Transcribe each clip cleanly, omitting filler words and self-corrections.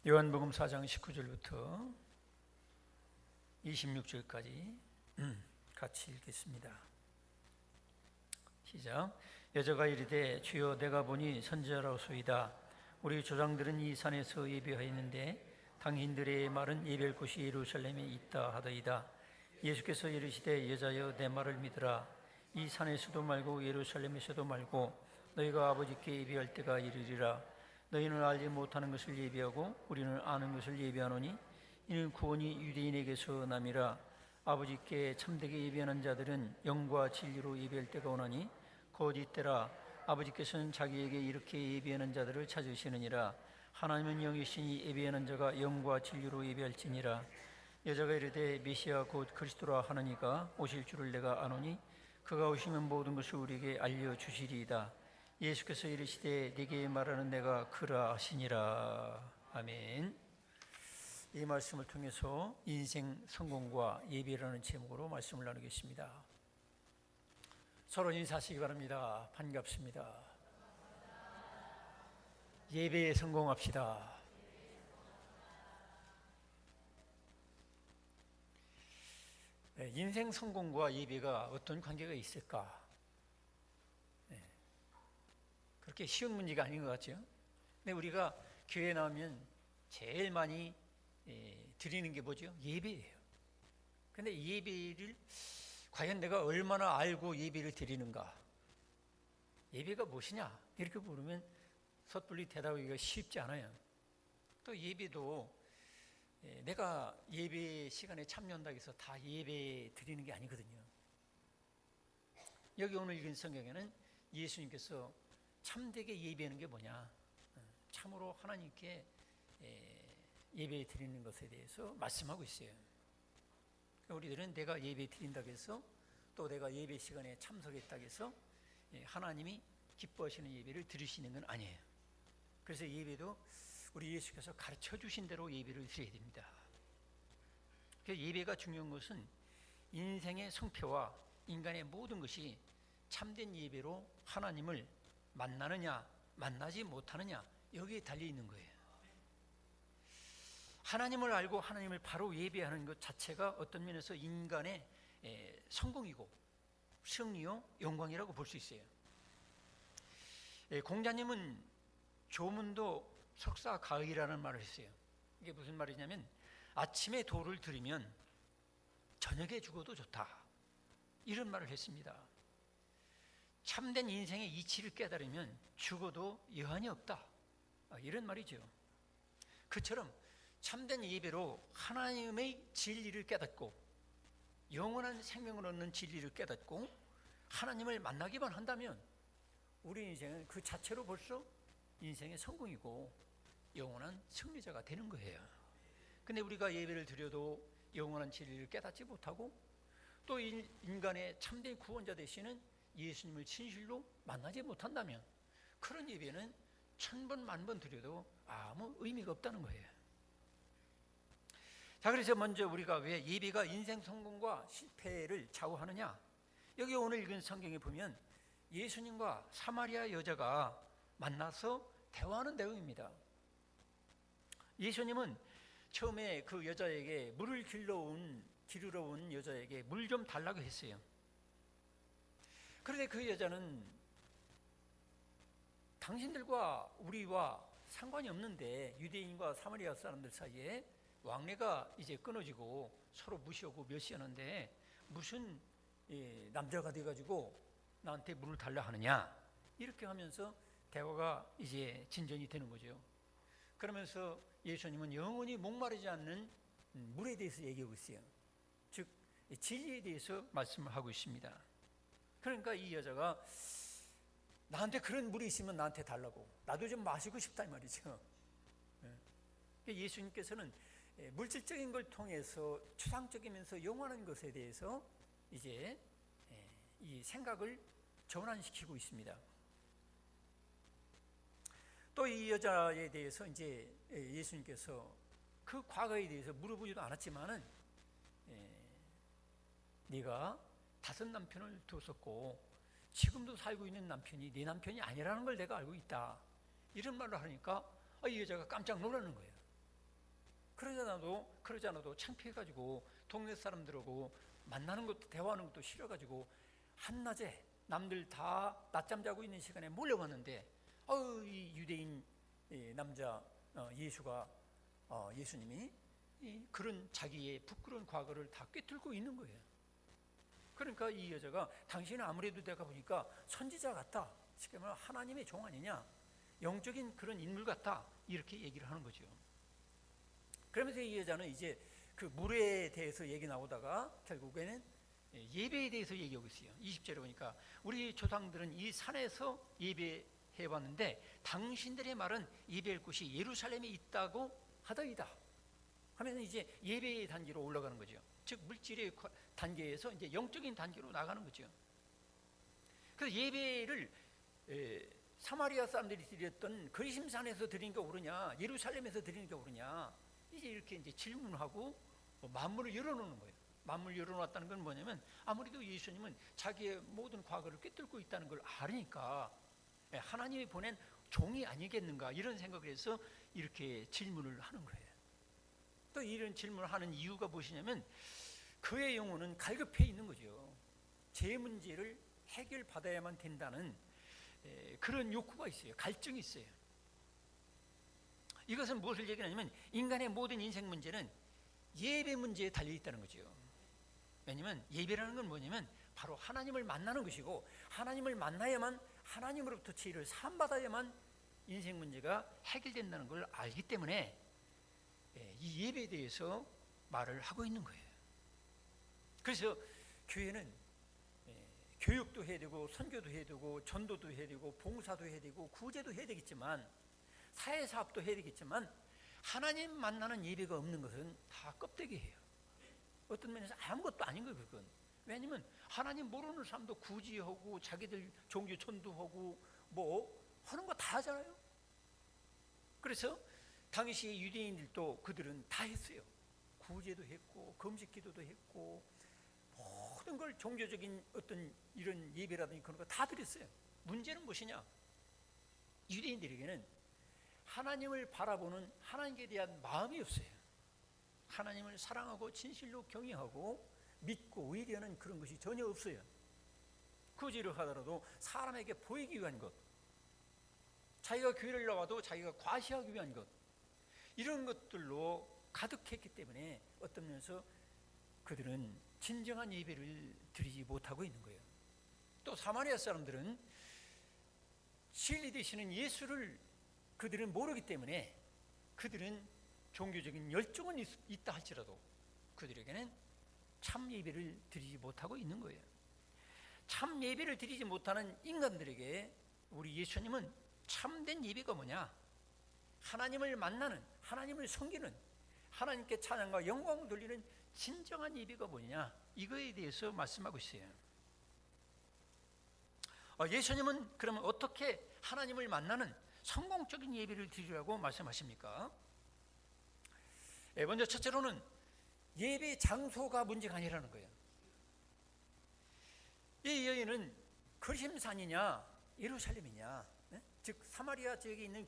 요한복음 4장 19절부터 26절까지 같이 읽겠습니다. 시작. 여자가 이르되 주여 내가 보니 선지자라소이다. 우리 조상들은 이 산에서 예배하였는데 당신들의 말은 예배할 곳이 예루살렘에 있다 하더이다. 예수께서 이르시되 여자여 내 말을 믿으라. 이 산에서도 말고 예루살렘에서도 말고 너희가 아버지께 예배할 때가 이르리라. 너희는 알지 못하는 것을 예비하고 우리는 아는 것을 예비하노니 이는 구원이 유대인에게서 남이라. 아버지께 참되게 예비하는 자들은 영과 진리로 예비할 때가 오나니 거짓 때라. 아버지께서는 자기에게 이렇게 예비하는 자들을 찾으시느니라. 하나님은 영이시니 예비하는 자가 영과 진리로 예비할지니라. 여자가 이르되 메시아 곧 그리스도라 하느니가 오실 줄을 내가 아노니 그가 오시면 모든 것을 우리에게 알려주시리이다. 예수께서 이르시되 네게 말하는 내가 그라 하시니라. 아멘. 이 말씀을 통해서 인생 성공과 예배라는 제목으로 말씀을 나누겠습니다. 서로 인사하시기 바랍니다. 반갑습니다. 예배에 성공합시다. 인생 성공과 예배가 어떤 관계가 있을까? 그렇게 쉬운 문제가 아닌 것 같죠. 근데 우리가 교회에 나오면 제일 많이 드리는 게 뭐죠? 예배예요. 근데 예배를 과연 내가 얼마나 알고 예배를 드리는가? 예배가 무엇이냐? 이렇게 물으면 섣불리 대답하기가 쉽지 않아요. 또 예배도 내가 예배 시간에 참여한다고 해서 다 예배 드리는 게 아니거든요. 여기 오늘 읽은 성경에는 예수님께서 참되게 예배하는 게 뭐냐, 참으로 하나님께 예배 드리는 것에 대해서 말씀하고 있어요. 우리들은 내가 예배 드린다고 해서 또 내가 예배 시간에 참석했다고 해서 하나님이 기뻐하시는 예배를 드리시는 건 아니에요. 그래서 예배도 우리 예수께서 가르쳐 주신 대로 예배를 드려야 됩니다. 예배가 중요한 것은 인생의 성패와 인간의 모든 것이 참된 예배로 하나님을 만나느냐 만나지 못하느냐 여기에 달려 있는 거예요. 하나님을 알고 하나님을 바로 예배하는 것 자체가 어떤 면에서 인간의 성공이고 승리요 영광이라고 볼 수 있어요. 공자님은 조문도 석사가의라는 말을 했어요. 이게 무슨 말이냐면 아침에 도를 들이면 저녁에 죽어도 좋다, 이런 말을 했습니다. 참된 인생의 이치를 깨달으면 죽어도 여한이 없다, 이런 말이죠. 그처럼 참된 예배로 하나님의 진리를 깨닫고 영원한 생명을 얻는 진리를 깨닫고 하나님을 만나기만 한다면 우리 인생은 그 자체로 벌써 인생의 성공이고 영원한 승리자가 되는 거예요. 근데 우리가 예배를 드려도 영원한 진리를 깨닫지 못하고 또 인간의 참된 구원자 되시는 예수님을 진실로 만나지 못한다면 그런 예배는 1000번 만번 드려도 아무 의미가 없다는 거예요. 자, 그래서 먼저 우리가 왜 예배가 인생 성공과 실패를 좌우하느냐, 여기 오늘 읽은 성경에 보면 예수님과 사마리아 여자가 만나서 대화하는 내용입니다. 예수님은 처음에 그 여자에게 물을 기르러 온 여자에게 물 좀 달라고 했어요. 그런데 그 여자는 당신들과 우리와 상관이 없는데 유대인과 사마리아 사람들 사이에 왕래가 이제 끊어지고 서로 무시하고 멸시하는데 무슨 남자가 돼가지고 나한테 물을 달라 하느냐, 이렇게 하면서 대화가 이제 진전이 되는 거죠. 그러면서 예수님은 영원히 목마르지 않는 물에 대해서 얘기하고 있어요. 즉 진리에 대해서 말씀을 하고 있습니다. 그러니까 이 여자가 나한테 그런 물이 있으면 나한테 달라고, 나도 좀 마시고 싶다 이 말이죠. 예수님께서는 물질적인 걸 통해서 추상적이면서 영원한 것에 대해서 이제 이 생각을 전환시키고 있습니다. 또 이 여자에 대해서 이제 예수님께서 그 과거에 대해서 물어보지도 않았지만은 네가 5 남편을 두었었고 지금도 살고 있는 남편이 네 남편이 아니라는 걸 내가 알고 있다, 이런 말을 하니까 이 여자가 깜짝 놀라는 거예요. 그러지 않아도 창피해가지고 동네 사람들하고 만나는 것도 대화하는 것도 싫어가지고 한낮에 남들 다 낮잠 자고 있는 시간에 몰려갔는데 이 유대인 남자 예수님이 그런 자기의 부끄러운 과거를 다 꿰뚫고 있는 거예요. 그러니까 이 여자가 당신은 아무래도 내가 보니까 선지자 같다, 쉽게 말하면 하나님의 종 아니냐, 영적인 그런 인물 같다, 이렇게 얘기를 하는 거죠. 그러면서 이 여자는 이제 그 물에 대해서 얘기 나오다가 결국에는 예배에 대해서 얘기하고 있어요. 20절에 보니까 우리 조상들은 이 산에서 예배해 왔는데 당신들의 말은 예배할 곳이 예루살렘에 있다고 하더이다 하면서 이제 예배의 단계로 올라가는 거죠. 즉 물질의 단계에서 이제 영적인 단계로 나가는 거죠. 그래서 예배를 사마리아 사람들이 드렸던 거리심산에서 드리는 게 옳으냐, 예루살렘에서 드리는 게 옳으냐, 이제 이렇게 이제 질문하고 만물을 열어놓는 거예요. 만물을 열어놨다는 건 뭐냐면 아무래도 예수님은 자기의 모든 과거를 꿰뚫고 있다는 걸 아니까 하나님이 보낸 종이 아니겠는가, 이런 생각을 해서 이렇게 질문을 하는 거예요. 또 이런 질문을 하는 이유가 무엇이냐면 그의 영혼은 갈급해 있는 거죠. 제 문제를 해결받아야만 된다는 그런 욕구가 있어요. 갈증이 있어요. 이것은 무엇을 얘기하냐면 인간의 모든 인생 문제는 예배 문제에 달려있다는 거죠. 왜냐하면 예배라는 건 뭐냐면 바로 하나님을 만나는 것이고, 하나님을 만나야만, 하나님으로부터 지혜를 사함받아야만 인생 문제가 해결된다는 걸 알기 때문에 이 예배에 대해서 말을 하고 있는 거예요. 그래서 교회는 교육도 해야 되고 선교도 해야 되고 전도도 해야 되고 봉사도 해야 되고 구제도 해야 되겠지만 사회사업도 해야 되겠지만 하나님 만나는 예배가 없는 것은 다 껍데기예요. 어떤 면에서 아무것도 아닌 거예요. 그건 왜냐하면 하나님 모르는 사람도 구제하고 자기들 종교 전도하고 뭐 하는 거 다 하잖아요. 그래서 당시 유대인들도 그들은 다 했어요. 구제도 했고 금식기도도 했고 모든 걸 종교적인 어떤 이런 예배라든지 그런 거 다 드렸어요. 문제는 무엇이냐? 유대인들에게는 하나님을 바라보는 하나님께 대한 마음이 없어요. 하나님을 사랑하고 진실로 경외하고 믿고 의뢰하는 그런 것이 전혀 없어요. 구제를 하더라도 사람에게 보이기 위한 것, 자기가 교회를 나와도 자기가 과시하기 위한 것, 이런 것들로 가득했기 때문에 어떤 면에서 그들은 진정한 예배를 드리지 못하고 있는 거예요. 또 사마리아 사람들은 진리 되시는 예수를 그들은 모르기 때문에 그들은 종교적인 열정은 있다 할지라도 그들에게는 참 예배를 드리지 못하고 있는 거예요. 참 예배를 드리지 못하는 인간들에게 우리 예수님은 참된 예배가 뭐냐? 하나님을 만나는, 하나님을 섬기는, 하나님께 찬양과 영광을 돌리는 진정한 예배가 뭐냐? 이거에 대해서 말씀하고 있어요. 예수님은 그러면 어떻게 하나님을 만나는 성공적인 예배를 드리라고 말씀하십니까? 먼저 첫째로는 예배 장소가 문제가 아니라는 거예요. 이 여인은 거리심산이냐 예루살렘이냐, 즉 사마리아 지역에 있는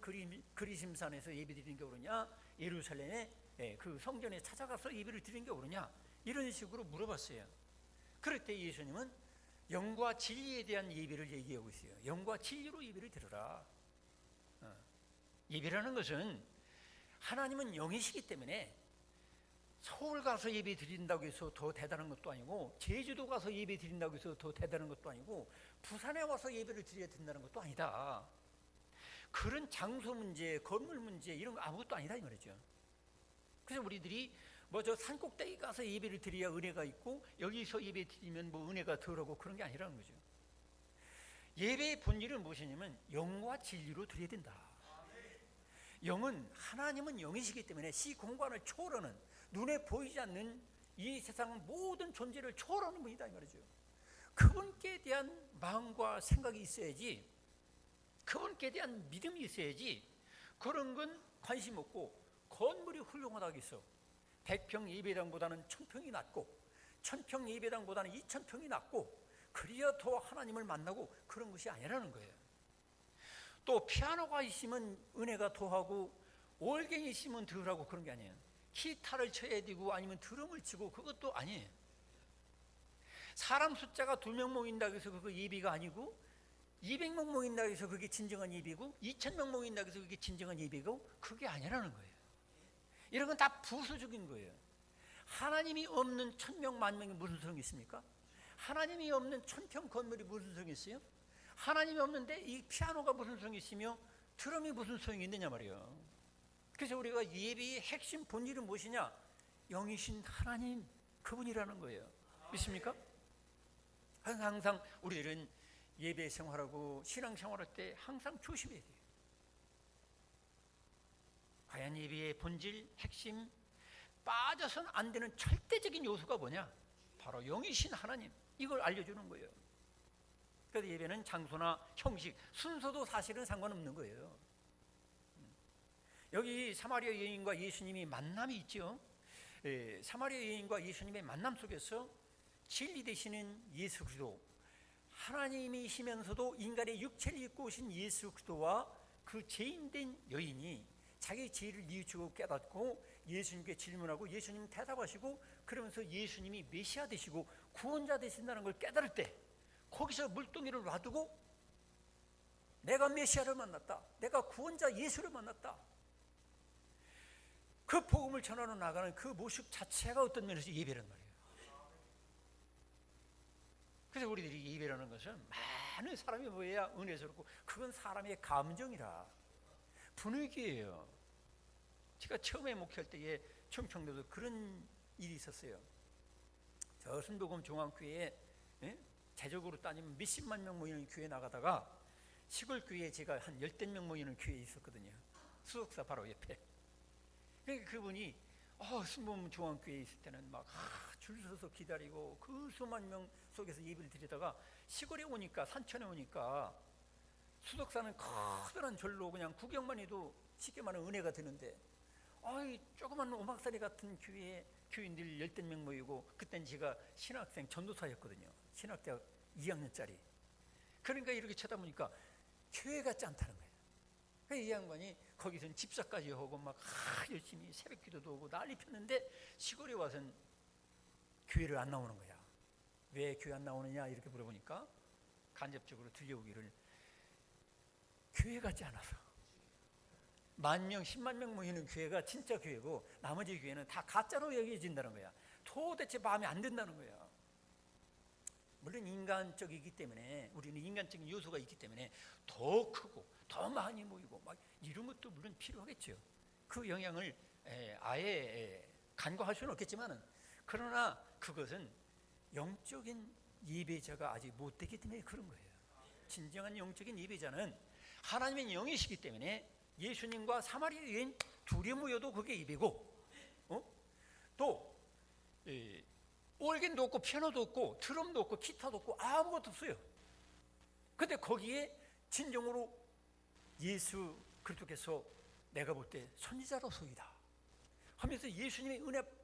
거리심산에서 예배 드리는 게 옳으냐, 예루살렘에 그 성전에 찾아가서 예배를 드리는 게 옳으냐, 이런 식으로 물어봤어요. 그럴 때 예수님은 영과 진리에 대한 예배를 얘기하고 있어요. 영과 진리로 예배를 드려라. 예배라는 것은 하나님은 영이시기 때문에 서울 가서 예배 드린다고 해서 더 대단한 것도 아니고, 제주도 가서 예배 드린다고 해서 더 대단한 것도 아니고, 부산에 와서 예배를 드려야 된다는 것도 아니다. 그런 장소 문제, 건물 문제 이런 거 아무것도 아니다 이 말이죠. 그래서 우리들이 뭐 저 산꼭대기 가서 예배를 드려야 은혜가 있고 여기서 예배 드리면 뭐 은혜가 덜하고 그런 게 아니라는 거죠. 예배의 본질은 무엇이냐면 영과 진리로 드려야 된다. 영은, 하나님은 영이시기 때문에 시 공간을 초월하는, 눈에 보이지 않는 이 세상 모든 존재를 초월하는 분이다 이 말이죠. 그분께 대한 마음과 생각이 있어야지, 그분께 대한 믿음이 있어야지. 그런 건 관심 없고 건물이 훌륭하다겠어 100평 예배당보다는 1000평이 낫고 1000평 예배당보다는 2000평이 낫고 그래야 더 하나님을 만나고, 그런 것이 아니라는 거예요. 또 피아노가 있으면 은혜가 더하고 올갱이 있으면 덜하고 그런 게 아니에요. 기타를 쳐야 되고 아니면 드럼을 치고 그것도 아니에요. 사람 숫자가 2명 모인다고 해서 그거 예배가 아니고 200명 모인다고 해서 그게 진정한 예배고 2000명 모인다고 해서 그게 진정한 예배고 그게 아니라는 거예요. 이런 건 다 부수적인 거예요. 하나님이 없는 1000명, 10,000명이 무슨 소용이 있습니까? 하나님이 없는 1000평 건물이 무슨 소용이 있어요? 하나님이 없는데 이 피아노가 무슨 소용이 있으며 드럼이 무슨 소용이 있느냐 말이에요. 그래서 우리가 예배의 핵심 본질은 무엇이냐? 영이신 하나님, 그분이라는 거예요. 믿습니까? 항상 우리들은 예배 생활하고 신앙 생활할 때 항상 조심해야 돼요. 과연 예배의 본질, 핵심, 빠져서는 안 되는 절대적인 요소가 뭐냐? 바로 영이신 하나님, 이걸 알려주는 거예요. 그래서 예배는 장소나 형식, 순서도 사실은 상관없는 거예요. 여기 사마리아 여인과 예수님이 만남이 있죠. 사마리아 여인과 예수님의 만남 속에서 진리 되시는 예수 그리스도, 하나님이시면서도 인간의 육체를 입고 오신 예수 그리스도와 그 죄인된 여인이 자기 죄를 뉘우치고 깨닫고 예수님께 질문하고 예수님 대답하시고 그러면서 예수님이 메시아 되시고 구원자 되신다는 걸 깨달을 때 거기서 물동이를 놔두고 내가 메시아를 만났다, 내가 구원자 예수를 만났다, 그 복음을 전하러 나가는 그 모습 자체가 어떤 면에서 예배란 말이에요. 그래서 우리들이 예배라는 것은 많은 사람이 모여야 은혜스럽고 그건 사람의 감정이라 분위기예요. 제가 처음에 목회할 때에 충청도도 그런 일이 있었어요. 저 순도금 중앙교회에 대적으로 따지면 몇십만 명 모이는 교회 나가다가 시골 교회에 제가 한 10명 모이는 교회에 있었거든요. 수석사 바로 옆에. 그러니까 그분이 순도금 중앙교회에 있을 때는 막 줄 서서 기다리고 그 수만 명 속에서 예배를 드리다가 시골에 오니까, 산천에 오니까 수석사는 커다란 절로 그냥 구경만 해도 쉽게 말하면 은혜가 되는데 조그만 오막살이 같은 교회에 교인들 10명 모이고, 그땐 제가 신학생 전도사였거든요. 신학대학 2학년짜리. 그러니까 이렇게 쳐다보니까 교회 같지 않다는 거예요. 그래서 이 양반이 거기서는 집사까지 하고 막 열심히 새벽 기도도 하고 난리 폈는데 시골에 와서는 교회를 안 나오는 거야. 왜 교회 안 나오느냐 이렇게 물어보니까 간접적으로 들려오기를 교회 같지 않아서. 10,000명, 10만 명 모이는 교회가 진짜 교회고 나머지 교회는 다 가짜로 여겨진다는 거야. 도대체 마음에 안 든다는 거야. 물론 인간적이기 때문에, 우리는 인간적인 요소가 있기 때문에 더 크고 더 많이 모이고 막 이런 것도 물론 필요하겠죠. 그 영향을 아예 간과할 수는 없겠지만은, 그러나 그것은 영적인 예배자가 아직 못 되기 때문에 그런 거예요. 진정한 영적인 예배자는 하나님의 영이시기 때문에 예수님과 사마리아 여인 둘이 모여도 그게 예배고, 또 올겐도 없고 피아노도 없고 드럼도 없고 기타도 없고 아무것도 없어요. 근데 거기에 진정으로 예수 그리스도께서 내가 볼 때 선지자로서이다 하면서 예수님의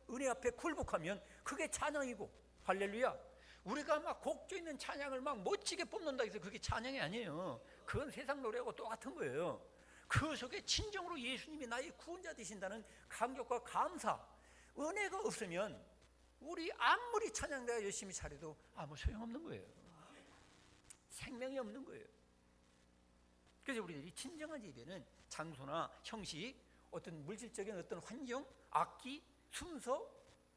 은혜 앞에 굴복하면 그게 찬양이고, 할렐루야. 우리가 막 곡조 있는 찬양을 막 멋지게 뽑는다 해서 그게 찬양이 아니에요. 그건 세상 노래하고 똑같은 거예요. 그 속에 진정으로 예수님이 나의 구원자 되신다는 감격과 감사, 은혜가 없으면 우리 아무리 찬양 내가 열심히 잘해도 아무 소용없는 거예요. 생명이 없는 거예요. 그래서 우리들이 진정한 예배는 장소나 형식, 어떤 물질적인 어떤 환경, 악기, 순서,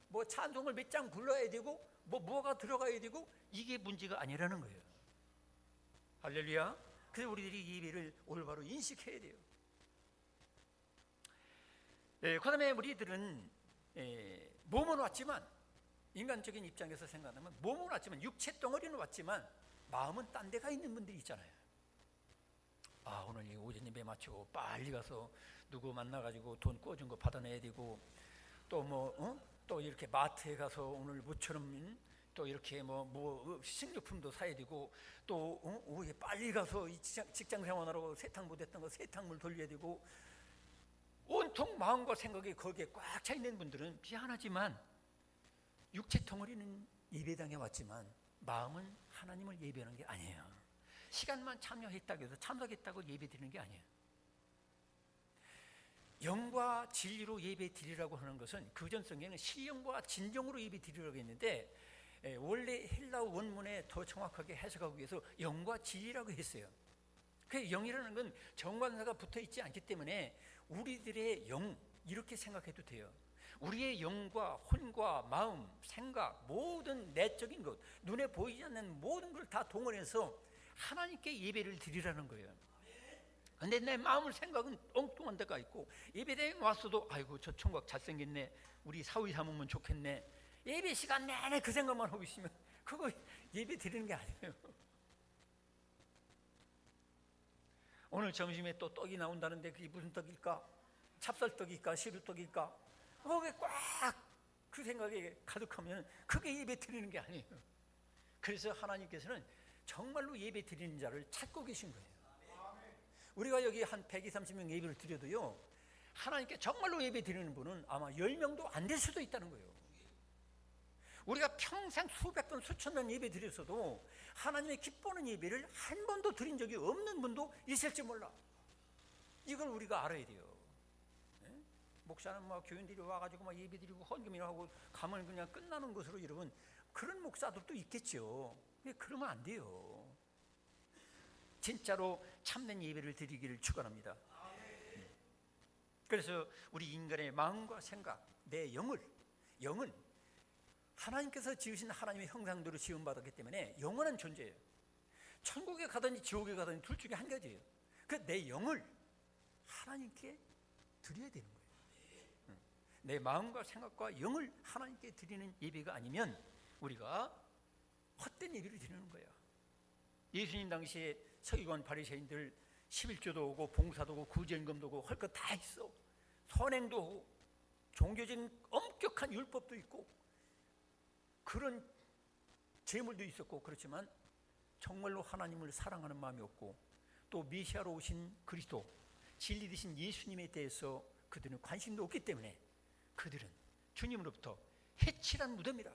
뭐 찬송을 몇 장 불러야 되고 뭐가 들어가야 되고 이게 문제가 아니라는 거예요. 할렐루야. 그래서 우리들이 예배를 올바로 인식해야 돼요. 그 다음에 우리들은 몸은 왔지만, 인간적인 입장에서 생각하면 몸은 왔지만, 육체 덩어리는 왔지만 마음은 딴 데가 있는 분들이 있잖아요. 오늘 이 오전 예배 마치고 빨리 가서 누구 만나가지고 돈 꿔준 거 받아내야 되고, 또 또 이렇게 마트에 가서 오늘 모처럼 또 이렇게 뭐 식료품도 사야 되고, 또 오후에 빨리 가서 직장 생활하고 세탁 못했던 거 세탁물 돌려야 되고, 온통 마음과 생각이 거기에 꽉 차 있는 분들은 미안하지만 육체 덩어리는 예배당에 왔지만 마음은 하나님을 예배하는 게 아니에요. 시간만 참여했다고 해서 참석했다고 예배드리는 게 아니에요. 영과 진리로 예배 드리라고 하는 것은 그전 성경에는 신령과 진정으로 예배 드리라고 했는데 원래 헬라어 원문에 더 정확하게 해석하기 위해서 영과 진리라고 했어요. 그 영이라는 건 정관사가 붙어 있지 않기 때문에 우리들의 영 이렇게 생각해도 돼요. 우리의 영과 혼과 마음, 생각, 모든 내적인 것, 눈에 보이지 않는 모든 걸 다 동원해서 하나님께 예배를 드리라는 거예요. 근데 내 마음을 생각은 엉뚱한 데가 있고 예배대에 왔어도 아이고 저 총각 잘생겼네, 우리 사위 삼으면 좋겠네, 예배 시간 내내 그 생각만 하고 있으면 그거 예배 드리는 게 아니에요. 오늘 점심에 또 떡이 나온다는데 그게 무슨 떡일까? 찹쌀떡일까? 시루떡일까? 거기에 꽉 그 생각에 가득하면 그게 예배 드리는 게 아니에요. 그래서 하나님께서는 정말로 예배 드리는 자를 찾고 계신 거예요. 우리가 여기 한 120, 30명 예배를 드려도요, 하나님께 정말로 예배 드리는 분은 아마 10명도 안 될 수도 있다는 거예요. 우리가 평생 수백 번, 수천 번 예배 드렸어도 하나님의 기뻐하는 예배를 한 번도 드린 적이 없는 분도 있을지 몰라. 이걸 우리가 알아야 돼요. 네? 목사는 막 교인들이 와가지고 막 예배 드리고 헌금이나 하고 가면 그냥 끝나는 것으로 여러분, 그런 목사들도 있겠죠. 그러면 안 돼요. 진짜로 참된 예배를 드리기를 축원합니다. 그래서 우리 인간의 마음과 생각, 내 영은 하나님께서 지으신 하나님의 형상대로 지음받았기 때문에 영원한 존재예요. 천국에 가든지 지옥에 가든지 둘 중에 한 가지예요. 그 내 영을 하나님께 드려야 되는 거예요. 내 마음과 생각과 영을 하나님께 드리는 예배가 아니면 우리가 헛된 예배를 드리는 거예요. 예수님 당시에 서기관 바리새인들 11조도 오고 봉사도 오고 구제임금도 오고 할 것 다 있어. 선행도 오고 종교적인 엄격한 율법도 있고 그런 재물도 있었고, 그렇지만 정말로 하나님을 사랑하는 마음이 없고 또 메시아로 오신 그리스도 진리 되신 예수님에 대해서 그들은 관심도 없기 때문에 그들은 주님으로부터 해칠한 무덤이라,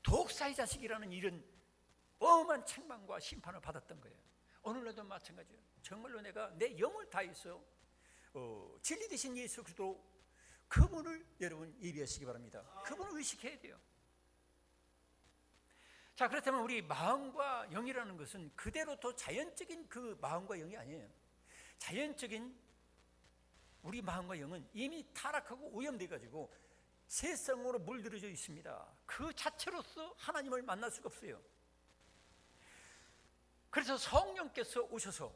독사의 자식이라는 이런 엄한 책망과 심판을 받았던 거예요. 오늘날도 마찬가지예요. 정말로 내가 내 영을 다해서 진리 되신 예수 그리스도 그분을 여러분 예배하시기 바랍니다. 그분을 의식해야 돼요. 자, 그렇다면 우리 마음과 영이라는 것은 그대로 또 자연적인 그 마음과 영이 아니에요. 자연적인 우리 마음과 영은 이미 타락하고 오염돼 가지고 세상으로 물들어져 있습니다. 그 자체로서 하나님을 만날 수가 없어요. 그래서 성령께서 오셔서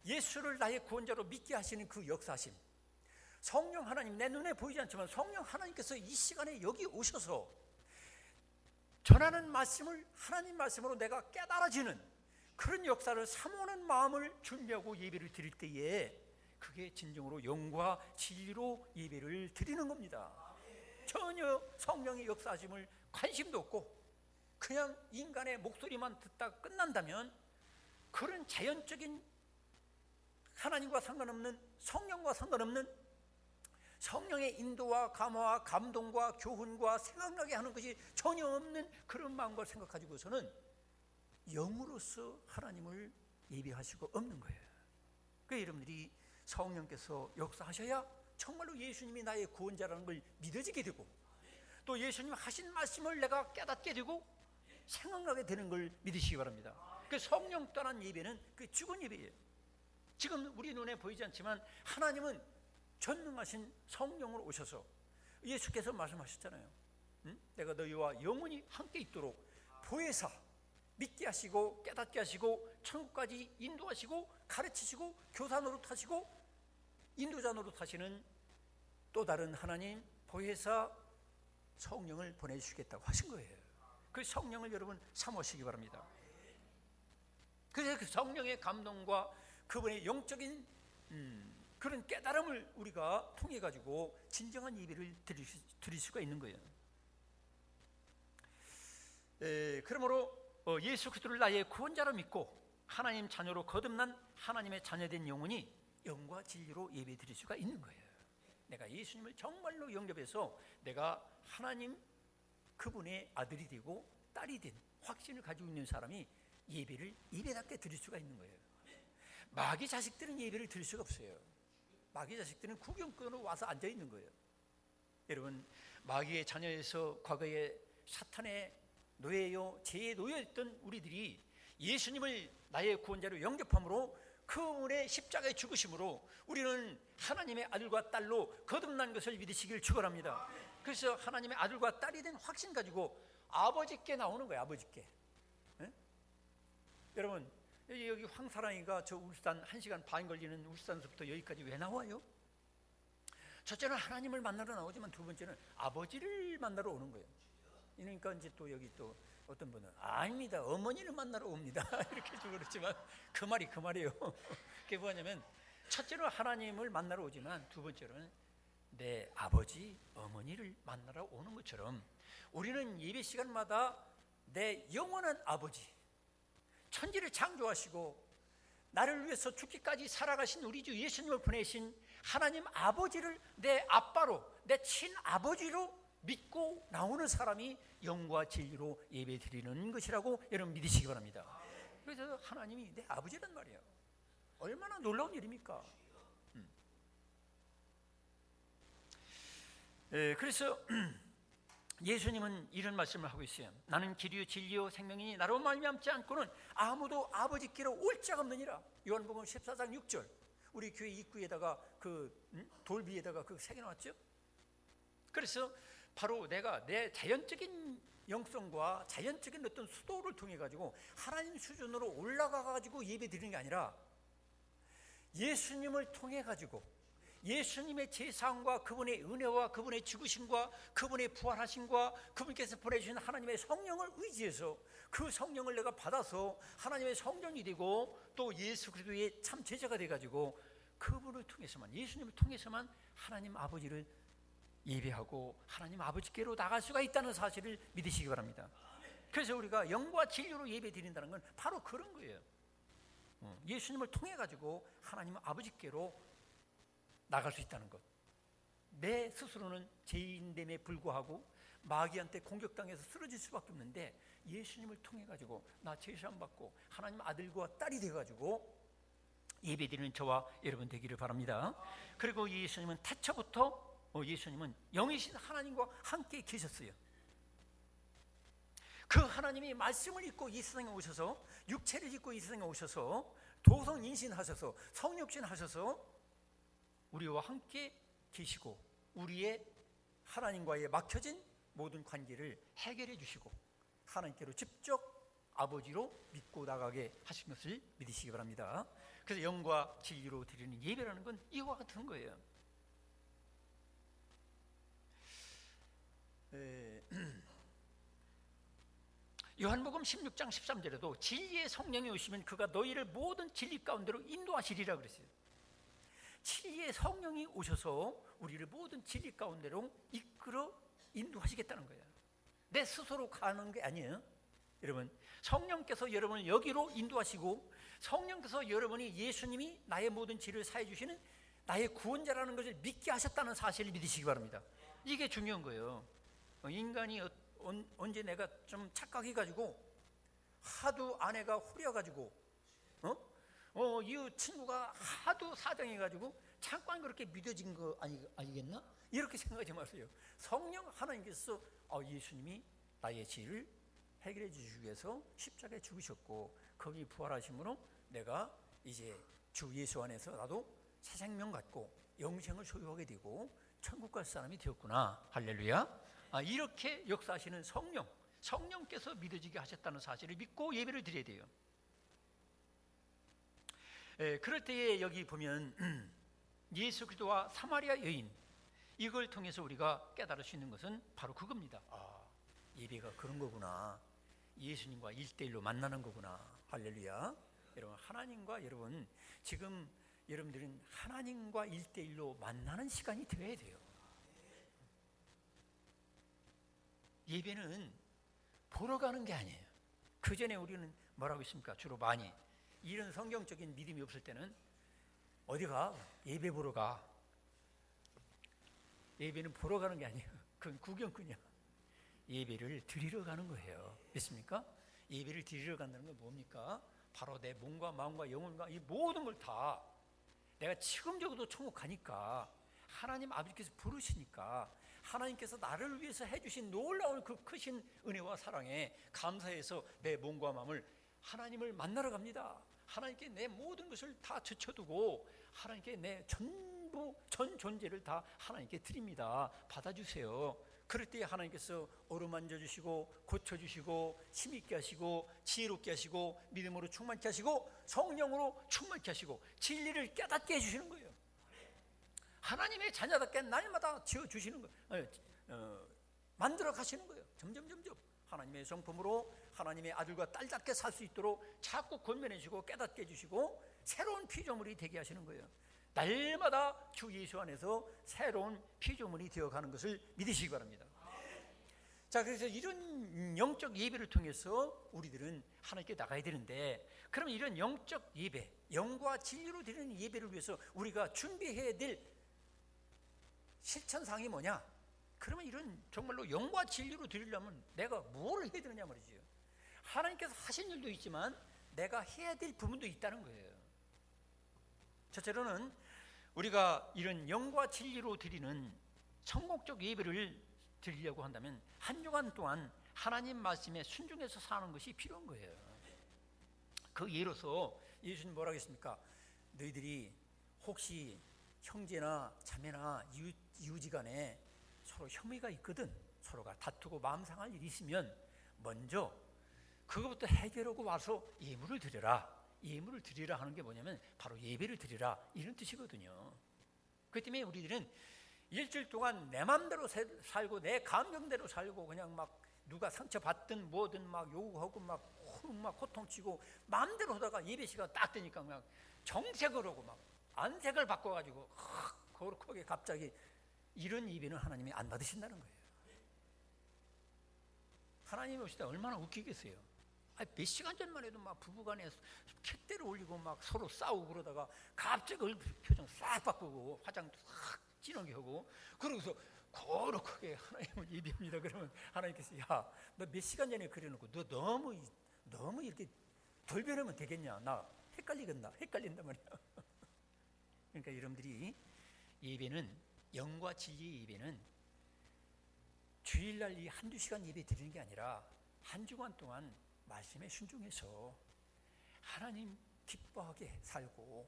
예수를 나의 구원자로 믿게 하시는 그 역사심, 성령 하나님, 내 눈에 보이지 않지만 성령 하나님께서 이 시간에 여기 오셔서 전하는 말씀을 하나님 말씀으로 내가 깨달아지는 그런 역사를 사모하는 마음을 준비하고 예배를 드릴 때에 그게 진정으로 영과 진리로 예배를 드리는 겁니다. 전혀 성령의 역사하심을 관심도 없고 그냥 인간의 목소리만 듣다 끝난다면 그런 자연적인 하나님과 상관없는, 성령과 상관없는 성령의 인도와 감화와 감동과 교훈과 생각나게 하는 것이 전혀 없는 그런 마음과 생각 가지고서는 영으로서 하나님을 예배하시고 없는 거예요. 그러니까 여러분들이 성령께서 역사하셔야 정말로 예수님이 나의 구원자라는 걸 믿어지게 되고 또 예수님 하신 말씀을 내가 깨닫게 되고 생각나게 되는 걸 믿으시기 바랍니다. 그 성령 떠난 예배는 그 죽은 예배예요. 지금 우리 눈에 보이지 않지만 하나님은 전능하신 성령으로 오셔서 예수께서 말씀하셨잖아요. 내가 너희와 영원히 함께 있도록 보혜사 믿게 하시고 깨닫게 하시고 천국까지 인도하시고 가르치시고 교사 노릇하시고 인도자 노릇하시는 또 다른 하나님 보혜사 성령을 보내주시겠다고 하신 거예요. 그 성령을 여러분 사모하시기 바랍니다. 그래서 그 성령의 감동과 그분의 영적인 그런 깨달음을 우리가 통해 가지고 진정한 예배를 드릴 수가 있는 거예요. 그러므로 예수 그리스도를 나의 구원자로 믿고 하나님 자녀로 거듭난 하나님의 자녀된 영혼이 영과 진리로 예배 드릴 수가 있는 거예요. 내가 예수님을 정말로 영접해서 내가 하나님 그분의 아들이 되고 딸이 된 확신을 가지고 있는 사람이 예배를 예배답게 드릴 수가 있는 거예요. 마귀 자식들은 예배를 드릴 수가 없어요. 마귀 자식들은 구경꾼으로 와서 앉아 있는 거예요. 여러분, 마귀의 자녀에서 과거에 사탄의 노예요, 죄의 노예였던 우리들이 예수님을 나의 구원자로 영접함으로 그분의 십자가의 죽으심으로 우리는 하나님의 아들과 딸로 거듭난 것을 믿으시길 축원합니다. 그래서 하나님의 아들과 딸이 된 확신 가지고 아버지께 나오는 거예요. 아버지께. 네? 여러분, 여기 황사랑이가 저 울산 1시간 반 걸리는 울산서부터 여기까지 왜 나와요? 첫째는 하나님을 만나러 나오지만 두 번째는 아버지를 만나러 오는 거예요. 그러니까 이제 또 여기 또 어떤 분은 아닙니다, 어머니를 만나러 옵니다 이렇게 좀 그렇지만 그 말이에요. 그게 뭐냐면 첫째로 하나님을 만나러 오지만 두 번째로는 내 아버지 어머니를 만나러 오는 것처럼 우리는 예배 시간마다 내 영원한 아버지, 천지를 창조하시고 나를 위해서 죽기까지 살아가신 우리 주 예수님을 보내신 하나님 아버지를 내 아빠로, 내 친아버지로 믿고 나오는 사람이 영과 진리로 예배 드리는 것이라고 여러분 믿으시기 바랍니다. 그래서 하나님이 내 아버지란 말이에요. 얼마나 놀라운 일입니까? 그래서 예수님은 이런 말씀을 하고 있어요. 나는 길이요 진리요 생명이니 나로 말미암지 않고는 아무도 아버지께로 올 자가 없느니라. 요한복음 14장 6절. 우리 교회 입구에다가 그 돌비에다가 그 새겨놨죠. 그래서 바로 내가 내 자연적인 영성과 자연적인 어떤 수도를 통해 가지고 하나님 수준으로 올라가 가지고 예배 드리는 게 아니라 예수님을 통해 가지고 예수님의 제사함과 그분의 은혜와 그분의 죽으심과 그분의 부활하심과 그분께서 보내주신 하나님의 성령을 의지해서 그 성령을 내가 받아서 하나님의 성전이 되고 또 예수 그리스도의 참 제자가 돼가지고 그분을 통해서만, 예수님을 통해서만 하나님 아버지를 예배하고 하나님 아버지께로 나갈 수가 있다는 사실을 믿으시기 바랍니다. 그래서 우리가 영과 진리로 예배 드린다는 건 바로 그런 거예요. 예수님을 통해 가지고 하나님 아버지께로 나갈 수 있다는 것. 내 스스로는 죄인됨에 불구하고 마귀한테 공격당해서 쓰러질 수밖에 없는데 예수님을 통해 가지고 나 죄사함 받고 하나님 아들과 딸이 돼 가지고 예배드리는 저와 여러분 되기를 바랍니다. 그리고 예수님은 태초부터 예수님은 영이신 하나님과 함께 계셨어요. 그 하나님이 말씀을 입고 이 세상에 오셔서 육체를 입고 이 세상에 오셔서 도성인신하셔서 성육신하셔서 우리와 함께 계시고 우리의 하나님과의 막혀진 모든 관계를 해결해 주시고 하나님께로 직접 아버지로 믿고 나가게 하신 것을 믿으시기 바랍니다. 그래서 영과 진리로 드리는 예배라는 건 이와 같은 거예요. 요한복음 16장 13절에도 진리의 성령이 오시면 그가 너희를 모든 진리 가운데로 인도하시리라 그랬어요. 진리의 성령이 오셔서 우리를 모든 진리 가운데로 이끌어 인도하시겠다는 거예요. 내 스스로 가는 게 아니에요. 여러분, 성령께서 여러분을 여기로 인도하시고 성령께서 여러분이 예수님이 나의 모든 죄를 사해 주시는 나의 구원자라는 것을 믿게 하셨다는 사실을 믿으시기 바랍니다. 이게 중요한 거예요. 인간이 언제 내가 좀 착각해가지고 하도 아내가 후려가지고 이 친구가 하도 사정해가지고 잠깐 그렇게 믿어진 거 아니겠나? 이렇게 생각하지 마세요. 성령 하나님께서 예수님이 나의 죄를 해결해 주시기 위해서 십자가에 죽으셨고 거기 부활하심으로 내가 이제 주 예수 안에서 나도 새 생명 갖고 영생을 소유하게 되고 천국 갈 사람이 되었구나. 할렐루야. 이렇게 역사하시는 성령께서 믿어지게 하셨다는 사실을 믿고 예배를 드려야 돼요. 그럴 때에 여기 보면 예수 그리스도와 사마리아 여인, 이걸 통해서 우리가 깨달을 수 있는 것은 바로 그겁니다. 예배가 그런 거구나. 예수님과 1대1로 만나는 거구나. 할렐루야. 여러분, 하나님과 여러분 지금 여러분들은 하나님과 1대1로 만나는 시간이 되어야 돼요. 예배는 보러 가는 게 아니에요. 그 전에 우리는 뭐라고 했습니까? 주로 많이 이런 성경적인 믿음이 없을 때는 어디가? 예배 보러 가. 예배는 보러 가는 게 아니에요. 그건 구경꾼이야. 예배를 드리러 가는 거예요. 믿습니까? 예배를 드리러 간다는 건 뭡니까? 바로 내 몸과 마음과 영혼과 이 모든 걸 다 내가 지금적으로도 천국 가니까 하나님 아버지께서 부르시니까 하나님께서 나를 위해서 해주신 놀라운 그 크신 은혜와 사랑에 감사해서 내 몸과 마음을 하나님을 만나러 갑니다. 하나님께 내 모든 것을 다 제쳐두고 하나님께 내 전부 전 존재를 다 하나님께 드립니다. 받아주세요. 그럴 때 하나님께서 어루만져 주시고 고쳐주시고 힘있게 하시고 지혜롭게 하시고 믿음으로 충만케 하시고 성령으로 충만케 하시고 진리를 깨닫게 해주시는 거예요. 하나님의 자녀답게 날마다 지어주시는 거예요. 만들어 가시는 거예요. 점점 하나님의 성품으로 하나님의 아들과 딸답게 살 수 있도록 자꾸 권면해 주시고 깨닫게 해주시고 새로운 피조물이 되게 하시는 거예요. 날마다 주 예수 안에서 새로운 피조물이 되어가는 것을 믿으시기 바랍니다. 자, 그래서 이런 영적 예배를 통해서 우리들은 하나님께 나가야 되는데, 그러면 이런 영적 예배, 영과 진리로 드리는 예배를 위해서 우리가 준비해야 될 실천사항이 뭐냐? 그러면 이런 정말로 영과 진리로 드리려면 내가 뭘 해야 되느냐 말이죠. 하나님께서 하신 일도 있지만 내가 해야 될 부분도 있다는 거예요. 첫째로는 우리가 이런 영과 진리로 드리는 성공적 예배를 드리려고 한다면 한 주간 동안 하나님 말씀에 순종해서 사는 것이 필요한 거예요. 그 예로서 예수님 뭐라고 했습니까? 너희들이 혹시 형제나 자매나 이웃지간에 서로 혐의가 있거든, 서로가 다투고 마음 상할 일이 있으면 먼저 그것부터 해결하고 와서 예물을 드려라. 예물을 드리라 하는 게 뭐냐면 바로 예배를 드리라, 이런 뜻이거든요. 그렇기 때문에 우리들은 일주일 동안 내 마음대로 살고 내 감정대로 살고 그냥 막 누가 상처받든 뭐든 막 요구하고 막 고통치고 마음대로 하다가 예배 시간 딱 되니까 그냥 정색을 하고 막 안색을 바꿔가지고 거룩하게 갑자기, 이런 예배는 하나님이 안 받으신다는 거예요. 하나님이 오실 때 얼마나 웃기겠어요. 몇 시간 전만 해도 막 부부간에 캣대를 올리고 막 서로 싸우고 그러다가 갑자기 얼굴 표정 싹 바꾸고 화장도 싹 진하게 하고 그러고서 거룩하게 하나님을 예배합니다. 그러면 하나님께서 야, 너 몇 시간 전에 그래놓고 너 너무 이렇게 덜 변하면 되겠냐? 나 헷갈린단 말이야. 그러니까 여러분들이 예배는, 영과 진리의 예배는 주일날 이 한두 시간 예배 드리는 게 아니라 한 주간 동안 말씀에 순종해서 하나님 기뻐하게 살고,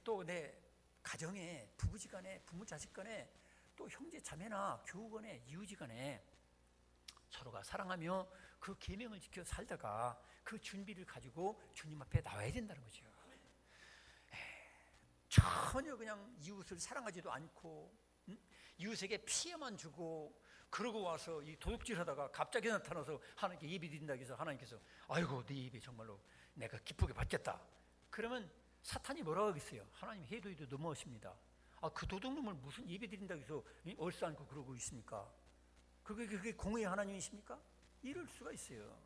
또 내 가정에 부부지간에 부모자식간에 또 형제 자매나 교우간에 이웃지간에 서로가 사랑하며 그 계명을 지켜 살다가 그 준비를 가지고 주님 앞에 나와야 된다는 거죠. 전혀 그냥 이웃을 사랑하지도 않고 이웃에게 피해만 주고 그러고 와서 이 도둑질하다가 갑자기 나타나서 하나님께 예배 드린다고 해서 하나님께서 아이고 네 예배 정말로 내가 기쁘게 받겠다. 그러면 사탄이 뭐라고 하겠어요? 하나님 해도 너무하십니다. 그 도둑놈을 무슨 예배 드린다고 해서 얼싸안고 그러고 있습니까? 그게 공의의 하나님이십니까? 이럴 수가 있어요.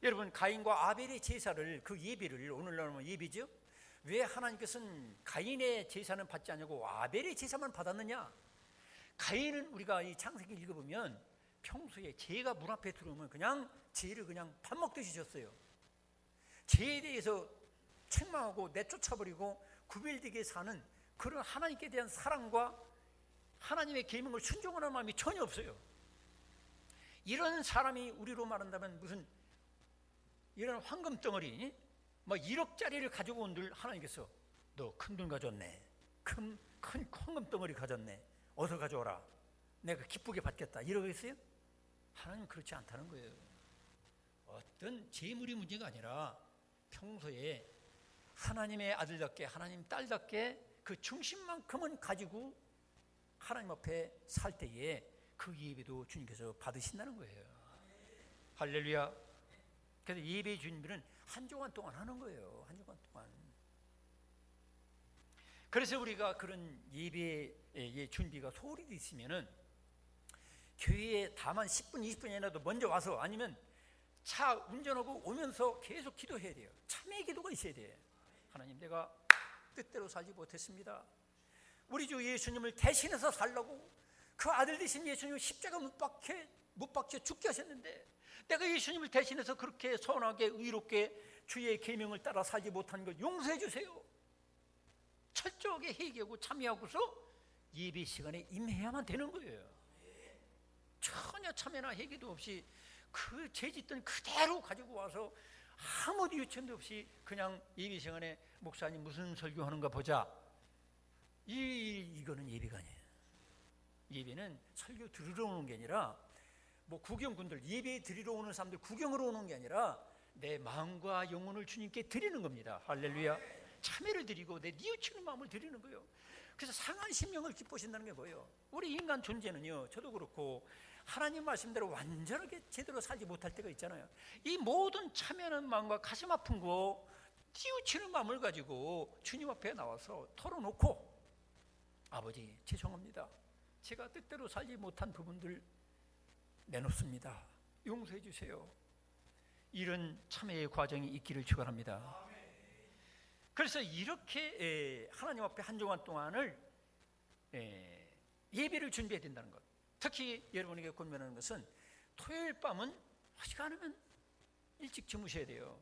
여러분, 가인과 아벨의 제사를, 그 예배를, 오늘날 예배죠? 왜 하나님께서는 가인의 제사는 받지 않냐고 아벨의 제사만 받았느냐? 가인은 우리가 이 창세기 읽어보면 평소에 죄가 문 앞에 들어오면 그냥 죄를 그냥 밥 먹듯이 졌어요. 죄에 대해서 책망하고 내쫓아버리고 구별되게 사는 그런 하나님께 대한 사랑과 하나님의 계명을 순종하는 마음이 전혀 없어요. 이런 사람이 우리로 말한다면 무슨 이런 황금덩어리 막 1억짜리를 가지고 온들 하나님께서 너 큰 돈 가졌네, 큰 황금덩어리 가졌네, 어서 가져오라, 내가 기쁘게 받겠다, 이러겠어요? 하나님은 그렇지 않다는 거예요. 어떤 재물이 문제가 아니라 평소에 하나님의 아들답게 하나님 딸답게 그 중심만큼은 가지고 하나님 앞에 살 때에 그 예배도 주님께서 받으신다는 거예요. 할렐루야. 그래서 예배 준비는 한 주간 동안 하는 거예요. 한 주간 동안. 그래서 우리가 그런 예배의 준비가 소홀히 있으면은 교회에 다만 10분 20분이라도 먼저 와서, 아니면 차 운전하고 오면서 계속 기도해야 돼요. 참회 기도가 있어야 돼. 하나님, 내가 뜻대로 살지 못했습니다. 우리 주 예수님을 대신해서 살라고 그 아들 되신 예수님을 십자가 못 박혀 죽게 하셨는데 내가 예수님을 대신해서 그렇게 선하게 의롭게 주의 계명을 따라 살지 못한 걸 용서해 주세요. 철저하게 회개하고 참여하고서 예배 시간에 임해야만 되는 거예요. 전혀 참여나 회개도 없이 그 죄짓던 그대로 가지고 와서 아무 유천도 없이 그냥 예배 시간에 목사님 무슨 설교하는가 보자, 이거는 예배가 아니에요. 예배는 설교 들으러 오는 게 아니라, 뭐 구경꾼들, 예배 드리러 오는 사람들 구경으로 오는 게 아니라 내 마음과 영혼을 주님께 드리는 겁니다. 할렐루야. 참회를 드리고 내 뉘우치는 마음을 드리는 거예요. 그래서 상한 심령을 기뻐하신다는 게 뭐예요? 우리 인간 존재는요, 저도 그렇고 하나님 말씀대로 완전하게 제대로 살지 못할 때가 있잖아요. 이 모든 참여하는 마음과 가슴 아픈 거, 뉘우치는 마음을 가지고 주님 앞에 나와서 털어놓고, 아버지 죄송합니다, 제가 뜻대로 살지 못한 부분들 내놓습니다, 용서해 주세요. 이런 참회의 과정이 있기를 축원합니다. 그래서 이렇게 하나님 앞에 한 주간 동안을 예배를 준비해야 된다는 것. 특히 여러분에게 권면하는 것은 토요일 밤은 시간이면 일찍 주무셔야 돼요.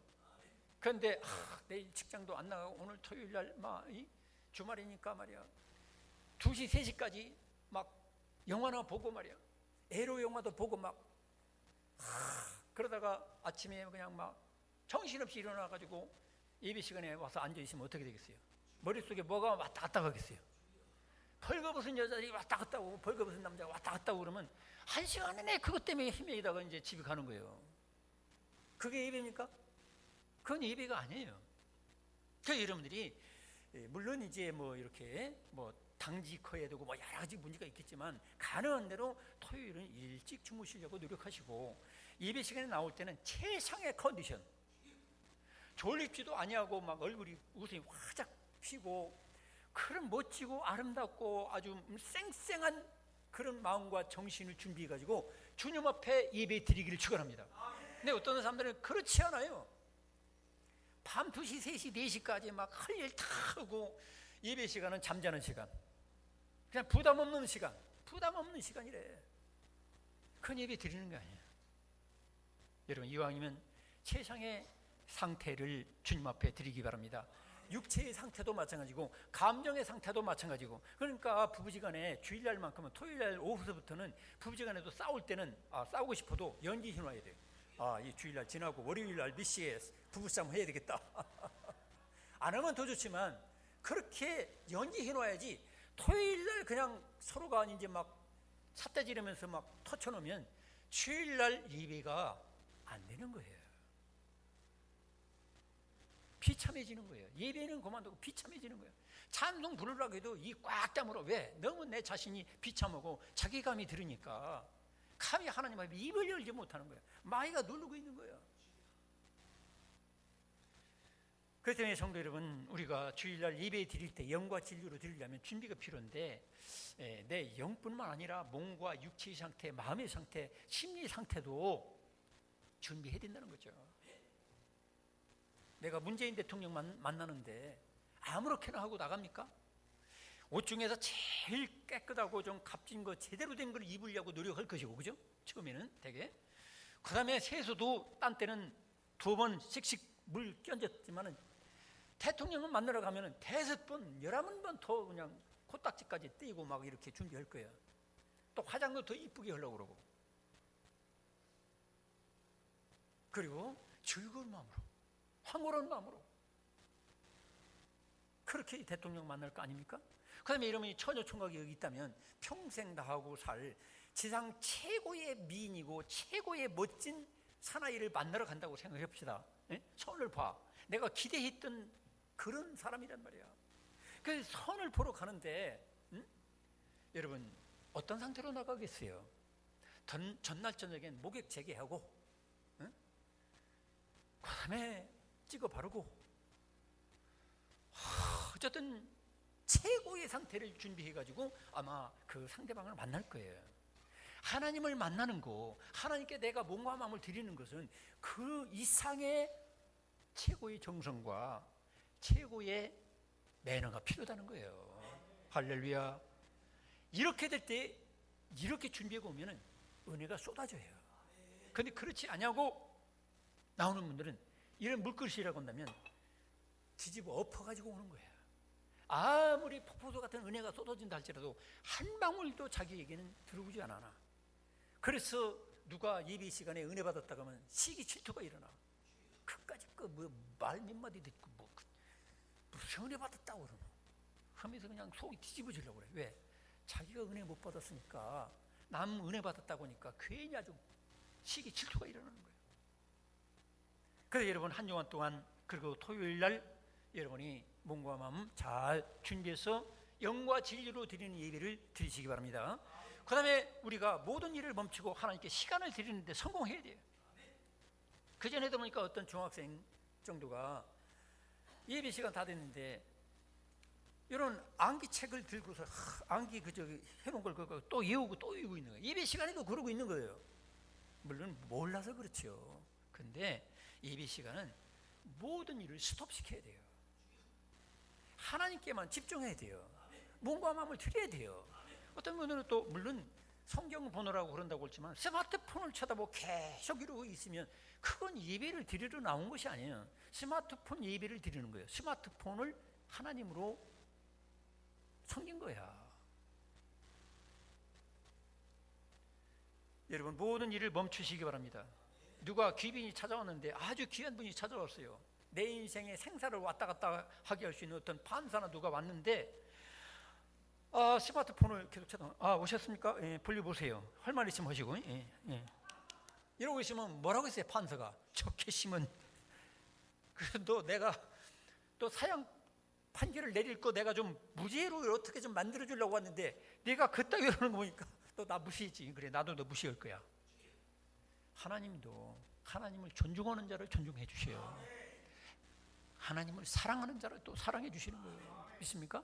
그런데 내일 직장도 안 나가고 오늘 토요일 날 주말이니까 말이야, 2시 3시까지 막 영화나 보고 말이야, 에로 영화도 보고 막 그러다가 아침에 그냥 막 정신없이 일어나가지고 예배 시간에 와서 앉아있으면 어떻게 되겠어요? 머릿속에 뭐가 왔다 갔다 가겠어요? 벌거벗은 여자들이 왔다 갔다 오고 벌거벗은 남자가 왔다 갔다 오고 그러면 1시간 내내 그것 때문에 헤매다가 이제 집에 가는 거예요. 그게 예배입니까? 그건 예배가 아니에요. 그 여러분들이 물론 이제 뭐 이렇게 뭐 당직해야 되고 뭐 여러 가지 문제가 있겠지만 가능한 대로 토요일은 일찍 주무시려고 노력하시고, 예배 시간에 나올 때는 최상의 컨디션, 졸립지도 아니하고 막 얼굴이 웃음이 활짝 피고 그런 멋지고 아름답고 아주 쌩쌩한 그런 마음과 정신을 준비해 가지고 주님 앞에 예배 드리기를 축원합니다. 근데 어떤 사람들은 그렇지 않아요. 밤 2시, 3시, 4시까지 막 할 일 다 하고 예배 시간은 잠자는 시간, 그냥 부담 없는 시간, 부담 없는 시간이래. 그건 예배 드리는 거 아니에요. 여러분, 이왕이면 최상의 상태를 주님 앞에 드리기 바랍니다. 육체의 상태도 마찬가지고 감정의 상태도 마찬가지고. 그러니까 부부지간에 주일날만큼은 토요일날 오후서부터는 부부지간에도 싸울 때는 싸우고 싶어도 연기해 놔야 돼요. 이 주일날 지나고 월요일날 몇 시에 부부싸움 해야 되겠다. 안 하면 더 좋지만 그렇게 연기해 놔야지. 토요일날 그냥 서로가 이제 막 삿대 지르면서 막 터쳐놓으면 주일날 예배가 안 되는 거예요. 비참해지는 거예요. 예배는 그만두고 비참해지는 거예요. 찬송 부르려고 해도 이 꽉 다물어. 왜? 너무 내 자신이 비참하고 자괴감이 들으니까 감히 하나님 앞에 입을 열지 못하는 거예요. 마귀가 누르고 있는 거예요. 그렇기 때문에 성도 여러분, 우리가 주일날 예배 드릴 때 영과 진리로 드리려면 준비가 필요한데, 내 영뿐만 아니라 몸과 육체의 상태, 마음의 상태, 심리 상태도 준비해야 된다는 거죠. 내가 문재인 대통령 만나는데 아무렇게나 하고 나갑니까? 옷 중에서 제일 깨끗하고 좀 값진 거, 제대로 된 걸 입으려고 노력할 것이고, 그죠? 처음에는 되게. 그 다음에 세수도 딴 때는 2번 씩씩 물 끼얹었지만은 대통령을 만나러 가면은 5번, 11번 더 그냥 코딱지까지 떼고 막 이렇게 준비할 거예요. 또 화장도 더 이쁘게 하려고 그러고. 그리고 즐거운 마음으로, 황홀한 마음으로 그렇게 대통령 만날 거 아닙니까? 그 다음에 이러면 처녀총각이 여기 있다면 평생 다하고 살 지상 최고의 미인이고 최고의 멋진 사나이를 만나러 간다고 생각해 봅시다. 선을 봐. 내가 기대했던 그런 사람이란 말이야. 그 선을 보러 가는데 여러분 어떤 상태로 나가겠어요? 전날 저녁엔 목욕 재개하고 그 다음에 찍어 바르고 어쨌든 최고의 상태를 준비해가지고 아마 그 상대방을 만날 거예요. 하나님을 만나는 거, 하나님께 내가 몸과 마음을 드리는 것은 그 이상의 최고의 정성과 최고의 매너가 필요하다는 거예요. 할렐루야. 이렇게 될 때 이렇게 준비하고 오면 은혜가 쏟아져요. 그런데 그렇지 않냐고 나오는 분들은 이런 물그릇이라고 한다면 뒤집어 엎어가지고 오는 거예요. 아무리 폭포수 같은 은혜가 쏟아진다 할지라도 한 방울도 자기에게는 들어오지 않아. 그래서 누가 예배 시간에 은혜 받았다고 하면 시기 질투가 일어나. 그까짓 말 몇 마디 듣고 무슨 은혜 받았다고 그러노 하면서 그냥 속이 뒤집어지려고 그래. 왜? 자기가 은혜 못 받았으니까 남 은혜 받았다고 하니까 괜히 아주 시기 질투가 일어나는 거예요. 그래서 여러분 한 주간 동안 그리고 토요일 날 여러분이 몸과 마음 잘 준비해서 영과 진리로 드리는 예배를 드리시기 바랍니다. 그 다음에 우리가 모든 일을 멈추고 하나님께 시간을 드리는데 성공해야 돼요. 그전에도 보니까 어떤 중학생 정도가 예배 시간 다 됐는데 이런 암기책을 들고서 암기 해놓은 걸 또 외우고 또 외우고 있는 거예요. 예배 시간에도 그러고 있는 거예요. 물론 몰라서 그렇죠. 근데 예배 시간은 모든 일을 스톱시켜야 돼요. 하나님께만 집중해야 돼요. 몸과 마음을 드려야 돼요. 어떤 분들은 또 물론 성경 보느라고 그런다고 했지만 스마트폰을 쳐다보고 계속 이러고 있으면 그건 예배를 드리러 나온 것이 아니에요. 스마트폰 예배를 드리는 거예요. 스마트폰을 하나님으로 섬긴 거야. 여러분 모든 일을 멈추시기 바랍니다. 누가 귀빈이 찾아왔는데 아주 귀한 분이 찾아왔어요. 내 인생의 생사를 왔다 갔다 하게 할 수 있는 어떤 판사나 누가 왔는데 스마트폰을 계속 쳐다 오셨습니까? 예, 볼리 보세요. 할 말 있으면 하시고 이러고 있으면 뭐라고 했어요? 판사가 좋게 심은 그래도 내가 또 사형 판결을 내릴 거 내가 좀 무죄로 어떻게 좀 만들어 주려고 왔는데 네가 그따위 이러는 거 보니까 또 나 무시했지. 그래 나도 너 무시할 거야. 하나님도 하나님을 존중하는 자를 존중해 주셔요. 하나님을 사랑하는 자를 또 사랑해 주시는 거예요. 믿습니까?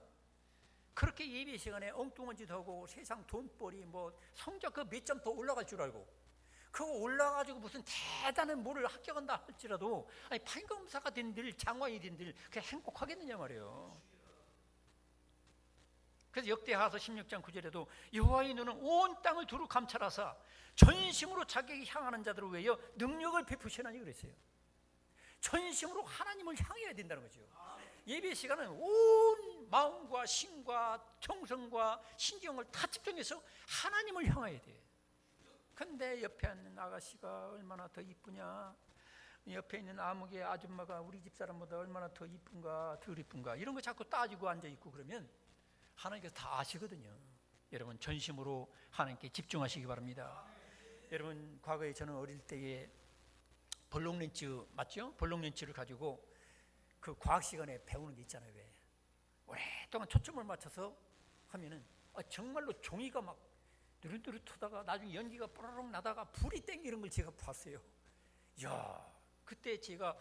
그렇게 예배 시간에 엉뚱한 짓 하고 세상 돈벌이 성적 그 몇 점 더 올라갈 줄 알고 그거 올라가지고 무슨 대단한 뭐를 합격한다 할지라도 판검사가 된들 장관이 된들 그게 행복하겠느냐 말이에요. 그래서 역대하서 16장 9절에도 여호와의 눈은 온 땅을 두루 감찰하사 전심으로 자기에게 향하는 자들을 위하여 능력을 베푸시나니 그랬어요. 전심으로 하나님을 향해야 된다는 거죠. 예배 시간은 온 마음과 심과 정성과 신경을 다 집중해서 하나님을 향해야 돼. 근데 옆에 앉는 아가씨가 얼마나 더 이쁘냐, 옆에 있는 아무개 아줌마가 우리 집사람보다 얼마나 더 이쁜가 덜 이쁜가 이런 거 자꾸 따지고 앉아있고 그러면 하나님께서 다 아시거든요. 여러분 전심으로 하나님께 집중하시기 바랍니다. 여러분 과거에 저는 어릴 때에 볼록렌치 맞죠? 볼록렌치를 가지고 그 과학 시간에 배우는 게 있잖아요. 왜? 오랫동안 초점을 맞춰서 하면은 정말로 종이가 막 누릇누릇하다가 나중에 연기가 뽀로록 나다가 불이 땡기는 걸 제가 봤어요. 이야, 그때 제가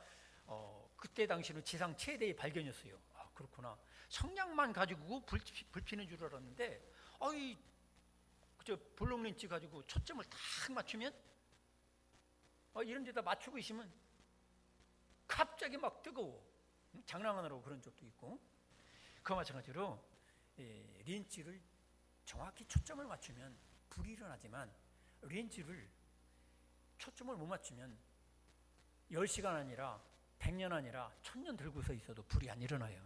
그때 당시는 지상 최대의 발견이었어요. 아 그렇구나. 성냥만 가지고 불 피는 줄 알았는데 저 볼록렌치 가지고 초점을 딱 맞추면 이런 데다 맞추고 있으면 갑자기 막 뜨거워. 장난하느라고 그런 적도 있고. 그 마찬가지로 렌치를 정확히 초점을 맞추면 불이 일어나지만 렌치를 초점을 못 맞추면 10시간 아니라 100년 아니라 1000년 들고서 있어도 불이 안 일어나요.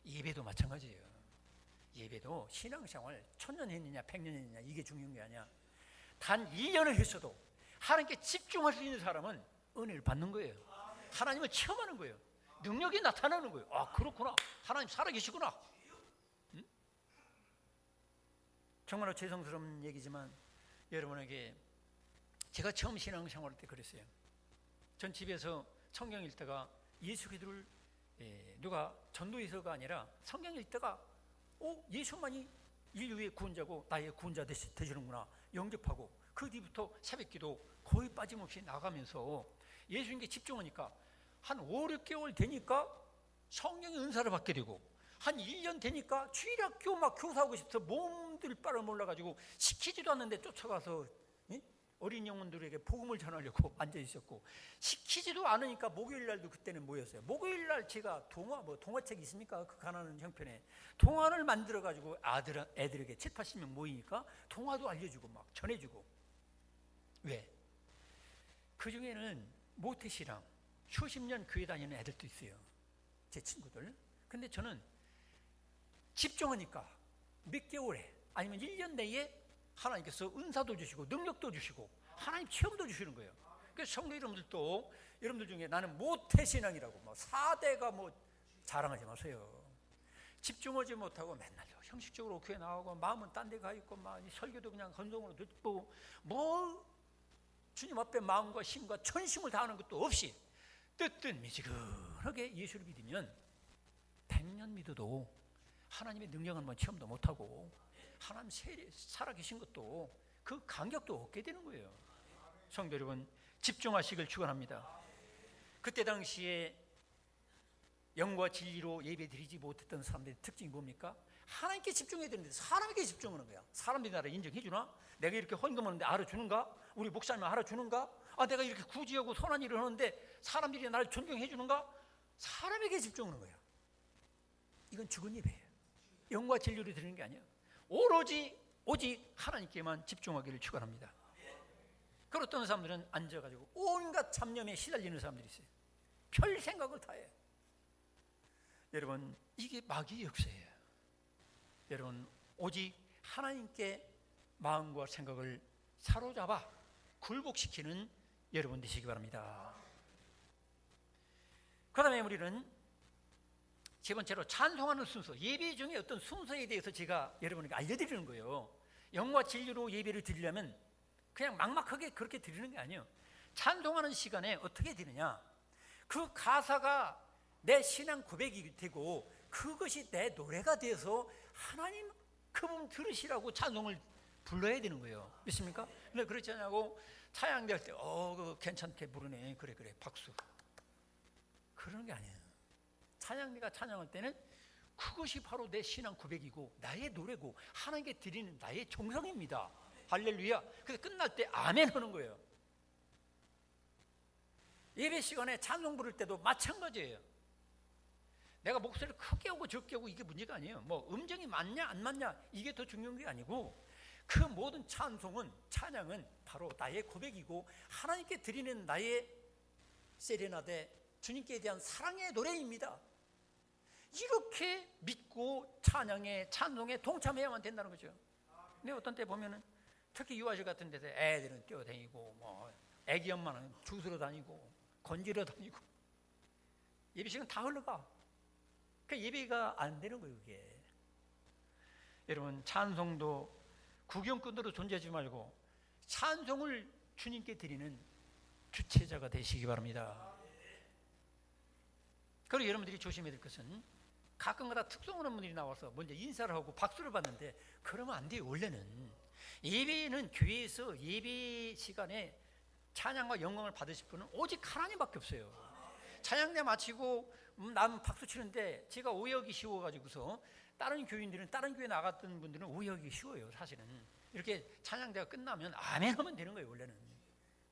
예배도 마찬가지예요. 예배도 신앙생활 1000년 했느냐 100년 했느냐 이게 중요한 게 아니야. 단 2년을 했어도 하나님께 집중할 수 있는 사람은 은혜를 받는 거예요. 하나님을 체험하는 거예요. 능력이 나타나는 거예요. 아 그렇구나. 하나님 살아계시구나. 응? 정말로 죄송스러운 얘기지만 여러분에게 제가 처음 신앙생활할 때 그랬어요. 전 집에서 성경 읽다가 예수 그리스도를 누가 전도해서가 아니라 성경 읽다가 예수만이 인류의 구원자고 나의 구원자 되시는구나 영접하고 그 뒤부터 새벽기도 거의 빠짐없이 나가면서 예수님께 집중하니까 한 5, 6개월 되니까 성령의 은사를 받게 되고 한 1년 되니까 주일학교 막 교사하고 싶어서 몸들 빨아몰라가지고 시키지도 않는데 쫓아가서 어린 영혼들에게 복음을 전하려고 앉아있었고 시키지도 않으니까 목요일날도 그때는 뭐였어요? 목요일날 제가 동화책 있습니까? 그 가난한 형편에 동화를 만들어가지고 애들에게 7, 80명 모이니까 동화도 알려주고 막 전해주고 왜? 그 중에는 모태신앙 수십 년 교회 다니는 애들도 있어요. 제 친구들. 근데 저는 집중하니까 몇 개월에 아니면 1년 내에 하나님께서 은사도 주시고 능력도 주시고 하나님 체험도 주시는 거예요. 그래서 성도 여러분들도 여러분들 중에 나는 모태신앙이라고 뭐 4대가 뭐 자랑하지 마세요. 집중하지 못하고 맨날 형식적으로 교회 나오고 마음은 딴 데 가 있고 막 설교도 그냥 건성으로 듣고 뭐 주님 앞에 마음과 힘과 전심을 다하는 것도 없이 뜨뜻미지근하게 예수를 믿으면 100년 믿어도 하나님의 능력을 한번 체험도 못하고 하나님 살아계신 것도 그 감격도 없게 되는 거예요. 성도 여러분, 집중하시길 축원합니다. 그때 당시에 영과 진리로 예배 드리지 못했던 사람들의 특징이 뭡니까? 하나님께 집중해야 되는데 사람에게 집중하는 거야. 사람들이 나를 인정해 주나? 내가 이렇게 헌금하는데 알아주는가? 우리 목사님 알아주는가? 내가 이렇게 구제하고 선한 일을 하는데 사람들이 나를 존경해 주는가? 사람에게 집중하는 거야. 이건 죽은 예배예요. 영과 진리로 드리는 게 아니야. 오직 하나님께만 집중하기를 축원합니다. 그리고 어떤 사람들은 앉아가지고 온갖 잡념에 시달리는 사람들이 있어요. 별 생각을 다 해. 여러분, 이게 마귀의 역사예요. 여러분, 오직 하나님께 마음과 생각을 사로잡아 굴복시키는 여러분 되시기 바랍니다. 그 다음에 우리는 세 번째로 찬송하는 순서, 예배 중에 어떤 순서에 대해서 제가 여러분에게 알려드리는 거예요. 영과 진리로 예배를 드리려면 그냥 막막하게 그렇게 드리는 게 아니에요. 찬송하는 시간에 어떻게 드리냐, 그 가사가 내 신앙 고백이 되고 그것이 내 노래가 되어서 하나님 그분 들으시라고 찬송을 불러야 되는 거예요. 믿습니까? 근데 그렇지 않냐고 찬양될 때 그거 괜찮게 부르네, 그래 박수, 그러는 게 아니에요. 찬양대가 찬양할 때는 그것이 바로 내 신앙 고백이고 나의 노래고 하나님께 드리는 나의 정성입니다. 할렐루야. 그래서 끝날 때 아멘 하는 거예요. 예배 시간에 찬송 부를 때도 마찬가지예요. 내가 목소리를 크게 하고 적게 하고 이게 문제가 아니에요. 뭐 음정이 맞냐 안 맞냐 이게 더 중요한 게 아니고, 그 모든 찬양은 바로 나의 고백이고 하나님께 드리는 나의 세레나데, 주님께 대한 사랑의 노래입니다. 이렇게 믿고 찬송에 동참해야만 된다는 거죠. 근데 어떤 때 보면은 특히 유아실 같은 데서 애들은 뛰어다니고 뭐 애기 엄마는 주스러 다니고 건지러 다니고 예배 시간 다 흘러가. 그 예배가 안 되는 거예요, 그게. 여러분, 찬송도 구경꾼으로 존재하지 말고 찬송을 주님께 드리는 주체자가 되시기 바랍니다. 그리고 여러분들이 조심해야 될 것은 가끔가다 특성하는 분들이 나와서 먼저 인사를 하고 박수를 받는데 그러면 안 돼요. 원래는 예배는 교회에서 예배 시간에 찬양과 영광을 받으실 분은 오직 하나님밖에 없어요. 찬양대 마치고 남 박수 치는데 제가 오해하기 쉬워가지고서 다른 교인들은 다른 교회 나갔던 분들은 오해하기 쉬워요. 사실은 이렇게 찬양대가 끝나면 아멘 하면 되는 거예요, 원래는.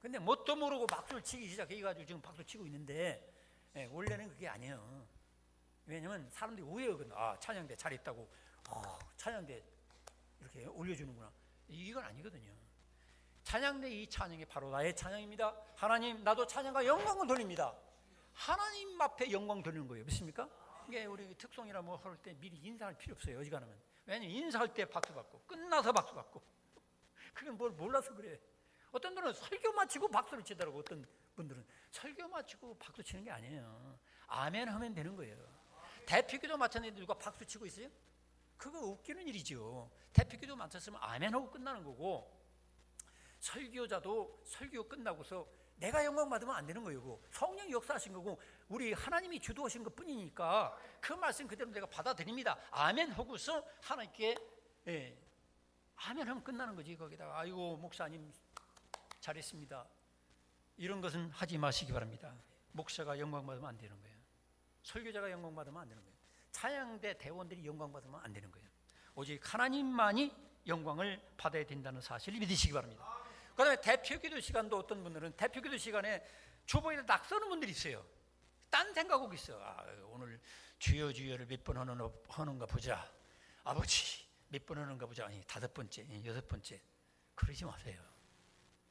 근데 뭣도 모르고 박수를 치기 시작해가지고 지금 박수 치고 있는데 원래는 그게 아니에요. 왜냐면 사람들이 오해하거든. 찬양대 잘했다고 찬양대 이렇게 올려주는구나. 이건 아니거든요. 찬양대 이 찬양이 바로 나의 찬양입니다. 하나님, 나도 찬양과 영광을 돌립니다. 하나님 앞에 영광 돌리는 거예요. 믿습니까? 이게 우리 특송이라 뭐 할 때 미리 인사할 필요 없어요. 어지간하면. 왜냐면 인사할 때 박수 받고 끝나서 박수 받고 그건 뭘 몰라서 그래. 어떤 분은 설교 마치고 박수를 치더라고. 어떤 분들은 설교 마치고 박수 치는 게 아니에요. 아멘 하면 되는 거예요. 대표기도 마쳤는데 누가 박수 치고 있어요? 그거 웃기는 일이죠. 대표기도 마쳤으면 아멘 하고 끝나는 거고, 설교자도 설교 끝나고서 내가 영광 받으면 안 되는 거예요. 성령이 역사하신 거고 우리 하나님이 주도하신 것 뿐이니까 그 말씀 그대로 내가 받아들입니다. 아멘 하고서 하나님께 아멘 하면 끝나는 거지. 거기다가 아이고 목사님 잘했습니다, 이런 것은 하지 마시기 바랍니다. 목사가 영광 받으면 안 되는 거예요. 설교자가 영광 받으면 안 되는 거예요. 찬양대 대원들이 영광 받으면 안 되는 거예요. 오직 하나님만이 영광을 받아야 된다는 사실을 믿으시기 바랍니다. 그 다음에 대표기도 시간도 어떤 분들은 대표기도 시간에 주보에 낙서하는 분들이 있어요. 딴 생각하고 있어. 오늘 주여 주여를 몇 번 하는가 보자. 아버지 몇 번 하는가 보자. 아니 5번째 6번째. 그러지 마세요.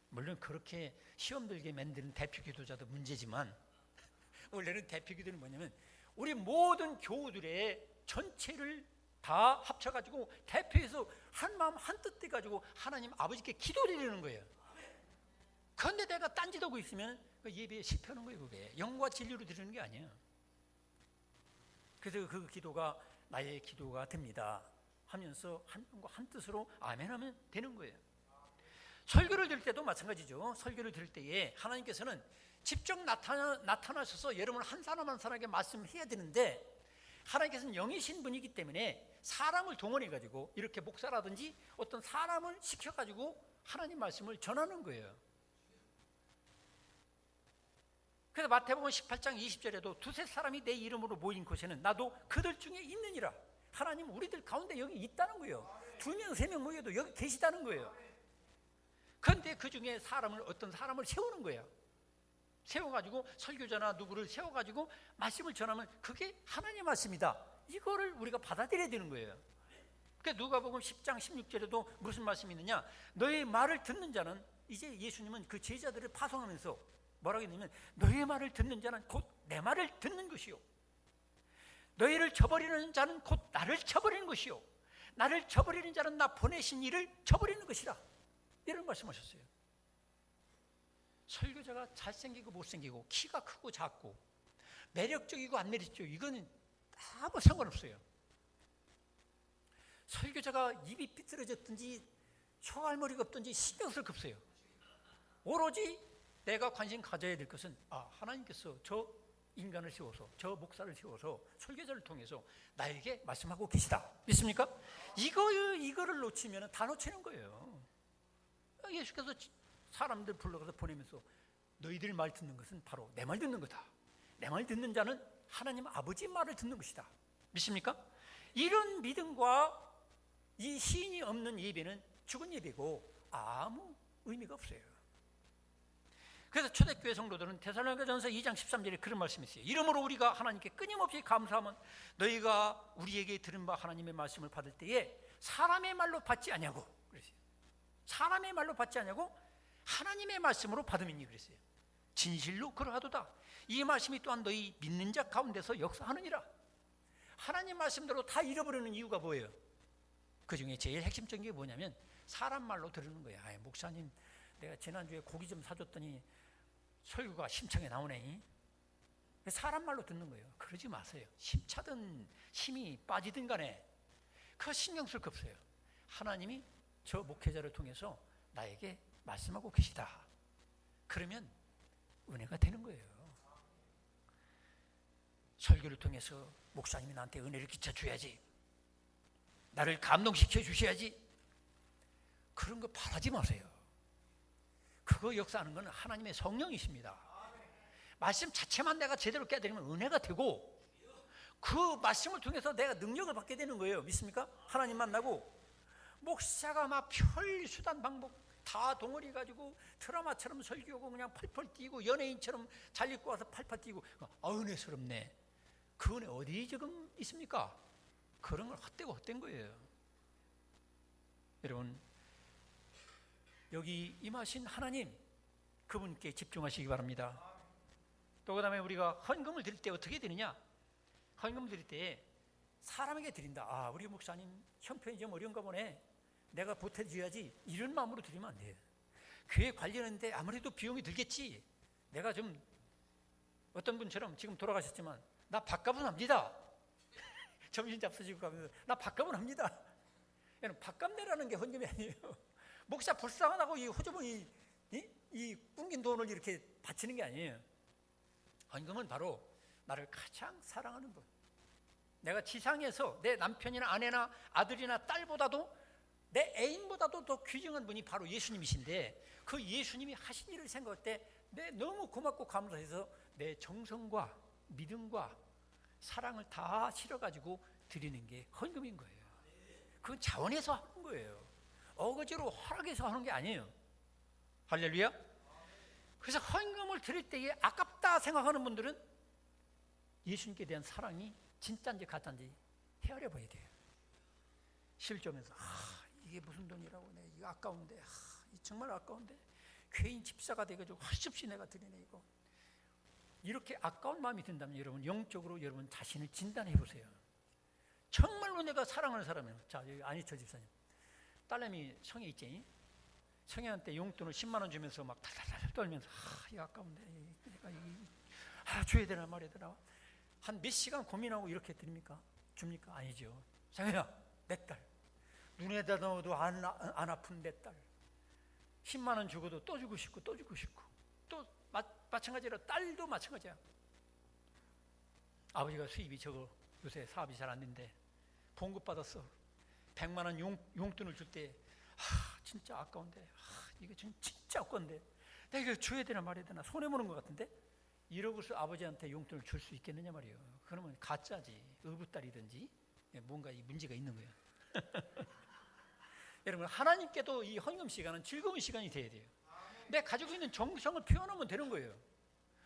물론 그렇게 시험 들게 만드는 대표기도자도 문제지만 원래는 대표기도는 뭐냐면 우리 모든 교우들의 전체를 다 합쳐가지고 대표해서 한 마음 한 뜻 돼가지고 하나님 아버지께 기도드리는 거예요. 그런데 내가 딴짓하고 있으면 그 예배에 실패하는 거예요. 그게 영과 진리로 드리는 게 아니에요. 그래서 그 기도가 나의 기도가 됩니다 하면서 한 뜻으로 아멘 하면 되는 거예요. 설교를 드릴 때도 마찬가지죠. 설교를 드릴 때에 하나님께서는 직접 나타나셔서 여러분 한 사람 한 사람에게 말씀해야 되는데, 하나님께서는 영이신 분이기 때문에 사람을 동원해가지고 이렇게 목사라든지 어떤 사람을 시켜가지고 하나님 말씀을 전하는 거예요. 그래서 마태복음 18장 20절에도 두세 사람이 내 이름으로 모인 곳에는 나도 그들 중에 있느니라. 하나님 우리들 가운데 여기 있다는 거예요. 2명 3명 모여도 여기 계시다는 거예요. 그런데 그 중에 어떤 사람을 세우는 거예요. 세워가지고 설교자나 누구를 세워가지고 말씀을 전하면 그게 하나님의 말씀이다. 이거를 우리가 받아들여야 되는 거예요. 그러니까 누가복음 10장 16절에도 무슨 말씀이 있느냐, 너의 말을 듣는 자는, 이제 예수님은 그 제자들을 파송하면서 뭐라고 했냐면, 너의 말을 듣는 자는 곧 내 말을 듣는 것이요, 너희를 저버리는 자는 곧 나를 저버리는 것이요, 나를 저버리는 자는 나 보내신 이를 저버리는 것이라. 이런 말씀하셨어요. 설교자가 잘생기고 못생기고 키가 크고 작고 매력적이고 안 매력적이고 이거는 아무 상관없어요. 설교자가 입이 삐뚤어졌든지 총알머리가 없든지 신경 쓸 게 없어요. 오로지 내가 관심 가져야 될 것은, 하나님께서 저 인간을 세워서, 저 목사를 세워서 설교자를 통해서 나에게 말씀하고 계시다. 믿습니까? 이거를 놓치면 다 놓치는 거예요. 예수께서 사람들 불러가서 보내면서 너희들 말 듣는 것은 바로 내 말 듣는 거다. 내 말 듣는 자는 하나님 아버지 말을 듣는 것이다. 믿습니까? 이런 믿음과 이 시인이 없는 예배는 죽은 예배고 아무 의미가 없어요. 그래서 초대교회 성도들은 데살로니가전서 2장 13절에 그런 말씀이 있어요. 이러므로 우리가 하나님께 끊임없이 감사하면 너희가 우리에게 들은 바 하나님의 말씀을 받을 때에 사람의 말로 받지 아니하고, 그랬어요. 사람의 말로 받지 아니하고 하나님의 말씀으로 받음이니 그랬어요. 진실로 그러하도다. 이 말씀이 또한 너희 믿는 자 가운데서 역사하느니라. 하나님 말씀대로 다 잃어버리는 이유가 뭐예요? 그 중에 제일 핵심적인 게 뭐냐면 사람 말로 들으는 거예요. 목사님 내가 지난주에 고기 좀 사줬더니 설교가 심청에 나오네. 사람 말로 듣는 거예요. 그러지 마세요. 심차든 힘이 빠지든 간에 그 신경 쓸 거 없어요. 하나님이 저 목회자를 통해서 나에게 말씀하고 계시다. 그러면 은혜가 되는 거예요. 설교를 통해서 목사님이 나한테 은혜를 끼쳐줘야지, 나를 감동시켜 주셔야지, 그런 거 바라지 마세요. 그거 역사하는 건 하나님의 성령이십니다. 말씀 자체만 내가 제대로 깨달으면 은혜가 되고, 그 말씀을 통해서 내가 능력을 받게 되는 거예요. 믿습니까? 하나님 만나고 목사가 막 별 수단 방법 다 동원해 가지고 드라마처럼 설교하고 그냥 펄펄 뛰고 연예인처럼 잘 입고 와서 팔팔 뛰고, 은혜스럽네. 그 은혜 어디 지금 있습니까? 그런 걸 헛되고 헛된 거예요. 여러분, 여기 임하신 하나님, 그분께 집중하시기 바랍니다. 또 그 다음에 우리가 헌금을 드릴 때 어떻게 드리냐? 헌금을 드릴 때 사람에게 드린다. 우리 목사님 형편이 좀 어려운가 보네, 내가 보태줘야지, 이런 마음으로 드리면 안 돼요. 교회 관리하는데 아무래도 비용이 들겠지, 내가 좀, 어떤 분처럼 지금 돌아가셨지만 나 밥값은 합니다. 점심 잡수시고 가면서 나 밥값은 합니다. 밥값 내라는 게 헌금이 아니에요. 목사 불쌍하다고 이 호주머니 이 뿡긴 돈을 이렇게 바치는 게 아니에요. 헌금은 바로 나를 가장 사랑하는 분, 내가 지상에서 내 남편이나 아내나 아들이나 딸보다도 내 애인보다도 더 귀중한 분이 바로 예수님이신데, 그 예수님이 하신 일을 생각할 때 내 너무 고맙고 감사해서 내 정성과 믿음과 사랑을 다 실어가지고 드리는 게 헌금인 거예요. 그건 자원해서 하는 거예요. 어거지로 허락해서 하는 게 아니에요. 할렐루야. 그래서 헌금을 드릴 때에 아깝다 생각하는 분들은 예수님께 대한 사랑이 진짜인지 가짜인지 헤아려 봐야 돼요. 실점해서 이게 무슨 돈이라고, 내 이거 아까운데, 정말 아까운데 괜히 집사가 돼가지고 할 수 없이 내가 드리네 이거. 이렇게 아까운 마음이 든다면 여러분 영적으로 여러분 자신을 진단해 보세요. 정말로 내가 사랑하는 사람이에요. 자, 여기 안희철 집사님, 딸내미 성에 있지? 성애한테 용돈을 10만 원 주면서 막 달달달 떨면서 이거 아까운데 내가 줘야 되나 말아야 되나 한 몇 시간 고민하고 이렇게 드립니까? 줍니까? 아니죠. 성애야, 내 딸 눈에다 넣어도 안 아픈 내 딸 10만 원 주고도 또 주고 싶고 또 주고 싶고 또 마찬가지로 딸도 마찬가지야. 아버지가 수입이 적어 요새 사업이 잘 안 된대. 봉급 받았어. 100만 원 용돈을 줄 때 진짜 아까운데 이거 진짜 아까운데 내가 이거 줘야 되나 말아야 되나 손해보는 것 같은데 이러고서 아버지한테 용돈을 줄 수 있겠느냐 말이에요. 그러면 가짜지. 의붓딸이든지 뭔가 이 문제가 있는 거예요. 여러분, 하나님께도 이 헌금 시간은 즐거운 시간이 돼야 돼요. 내가 가지고 있는 정성을 표현하면 되는 거예요.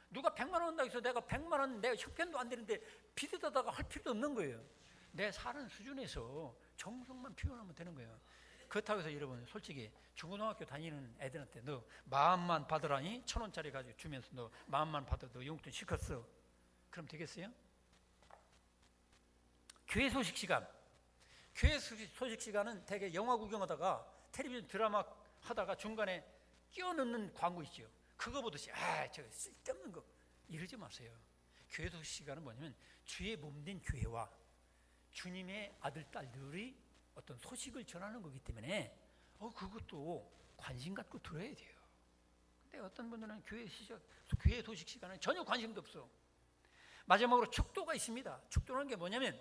누가 100만 원 한다고 해서 내가 100만 원 내가 형편도 안 되는데 빚에다가 할 필요도 없는 거예요. 내 사는 수준에서 정성만 표현하면 되는 거예요. 그렇다고 해서 여러분, 솔직히 중고등학교 다니는 애들한테 너 마음만 받으라니 1,000원짜리 가지고 주면서 너 마음만 받아 너 용돈 시켰어. 그럼 되겠어요? 교회 소식 시간. 교회 소식 시간은 되게 영화 구경하다가 텔레비전 드라마 하다가 중간에 끼워 넣는 광고 있죠. 그거 보듯이 저거 쓸데없는 거 이러지 마세요. 교회 소식 시간은 뭐냐면 주의 몸된 교회와 주님의 아들 딸들이 어떤 소식을 전하는 거기 때문에 그것도 관심 갖고 들어야 돼요. 근데 어떤 분들은 교회 소식 시간에 전혀 관심도 없어. 마지막으로 축도가 있습니다. 축도라는 게 뭐냐면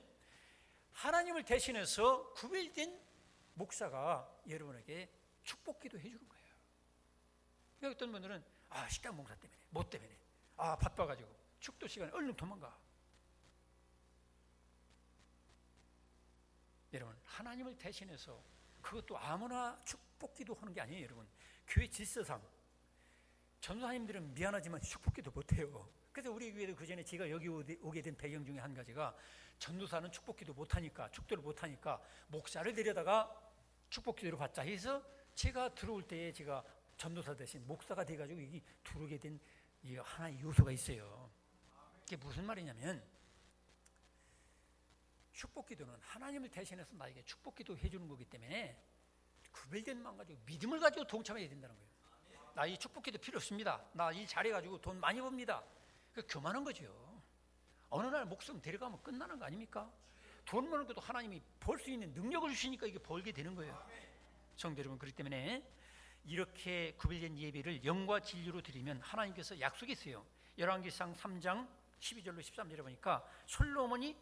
하나님을 대신해서 구별된 목사가 여러분에게 축복기도 해주는 거예요. 그러니까 어떤 분들은 식당 봉사 때문에 뭐 때문에 바빠가지고 축도 시간에 얼른 도망가. 여러분, 하나님을 대신해서 그것도 아무나 축복기도 하는 게 아니에요. 여러분, 교회 질서상 전도사님들은 미안하지만 축복기도 못해요. 그래서 우리 교회도 그 전에 제가 여기 오게 된 배경 중에 한 가지가 전도사는 축복기도 못하니까 축도를 못하니까 목사를 데려다가 축복기도를 받자 해서 제가 들어올 때에 제가 전도사 대신 목사가 돼가지고 이게 들어오게 된 하나의 요소가 있어요. 그게 무슨 말이냐면 축복기도는 하나님을 대신해서 나에게 축복기도 해주는 거기 때문에 구별된 마음 가지고 믿음을 가지고 동참해야 된다는 거예요. 나 이 축복기도 필요 없습니다. 나 일 잘해가지고 돈 많이 법니다. 교만한 거죠. 어느 날 목숨 데려가면 끝나는 거 아닙니까? 돈 버는 것도 하나님이 벌 수 있는 능력을 주시니까 이게 벌게 되는 거예요. 성도 여러분, 그렇기 때문에 이렇게 구별된 예배를 영과 진리로 드리면 하나님께서 약속했어요. 열왕기상 3장 12절로 13절에 보니까 솔로몬이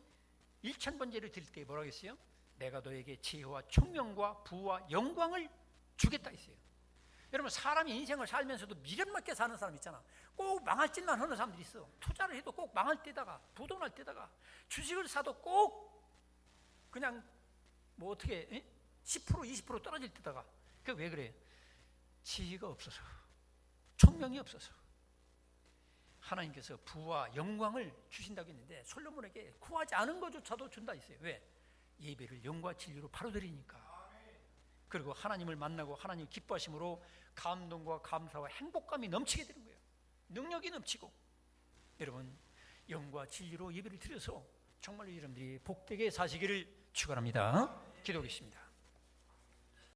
1000번제를 드릴 때 뭐라고 했어요? 내가 너에게 지혜와 총명과 부와 영광을 주겠다 했어요. 여러분, 사람이 인생을 살면서도 미련맞게 사는 사람 있잖아. 꼭 망할 짓만 하는 사람들이 있어. 투자를 해도 꼭 망할 때다가 부도날 때다가 주식을 사도 꼭 그냥 뭐 어떻게 10% 20% 떨어질 때다가. 그게 왜 그래요? 지혜가 없어서, 총명이 없어서. 하나님께서 부와 영광을 주신다고 했는데 솔로몬에게 구하지 않은 것조차도 준다 했어요. 왜? 예배를 영과 진리로 바로 드리니까. 그리고 하나님을 만나고 하나님 기뻐하심으로 감동과 감사와 행복감이 넘치게 되는 거예요. 능력이 넘치고. 여러분, 영과 진리로 예배를 드려서 정말로 여러분들이 복되게 사시기를 축원합니다. 기도하겠습니다.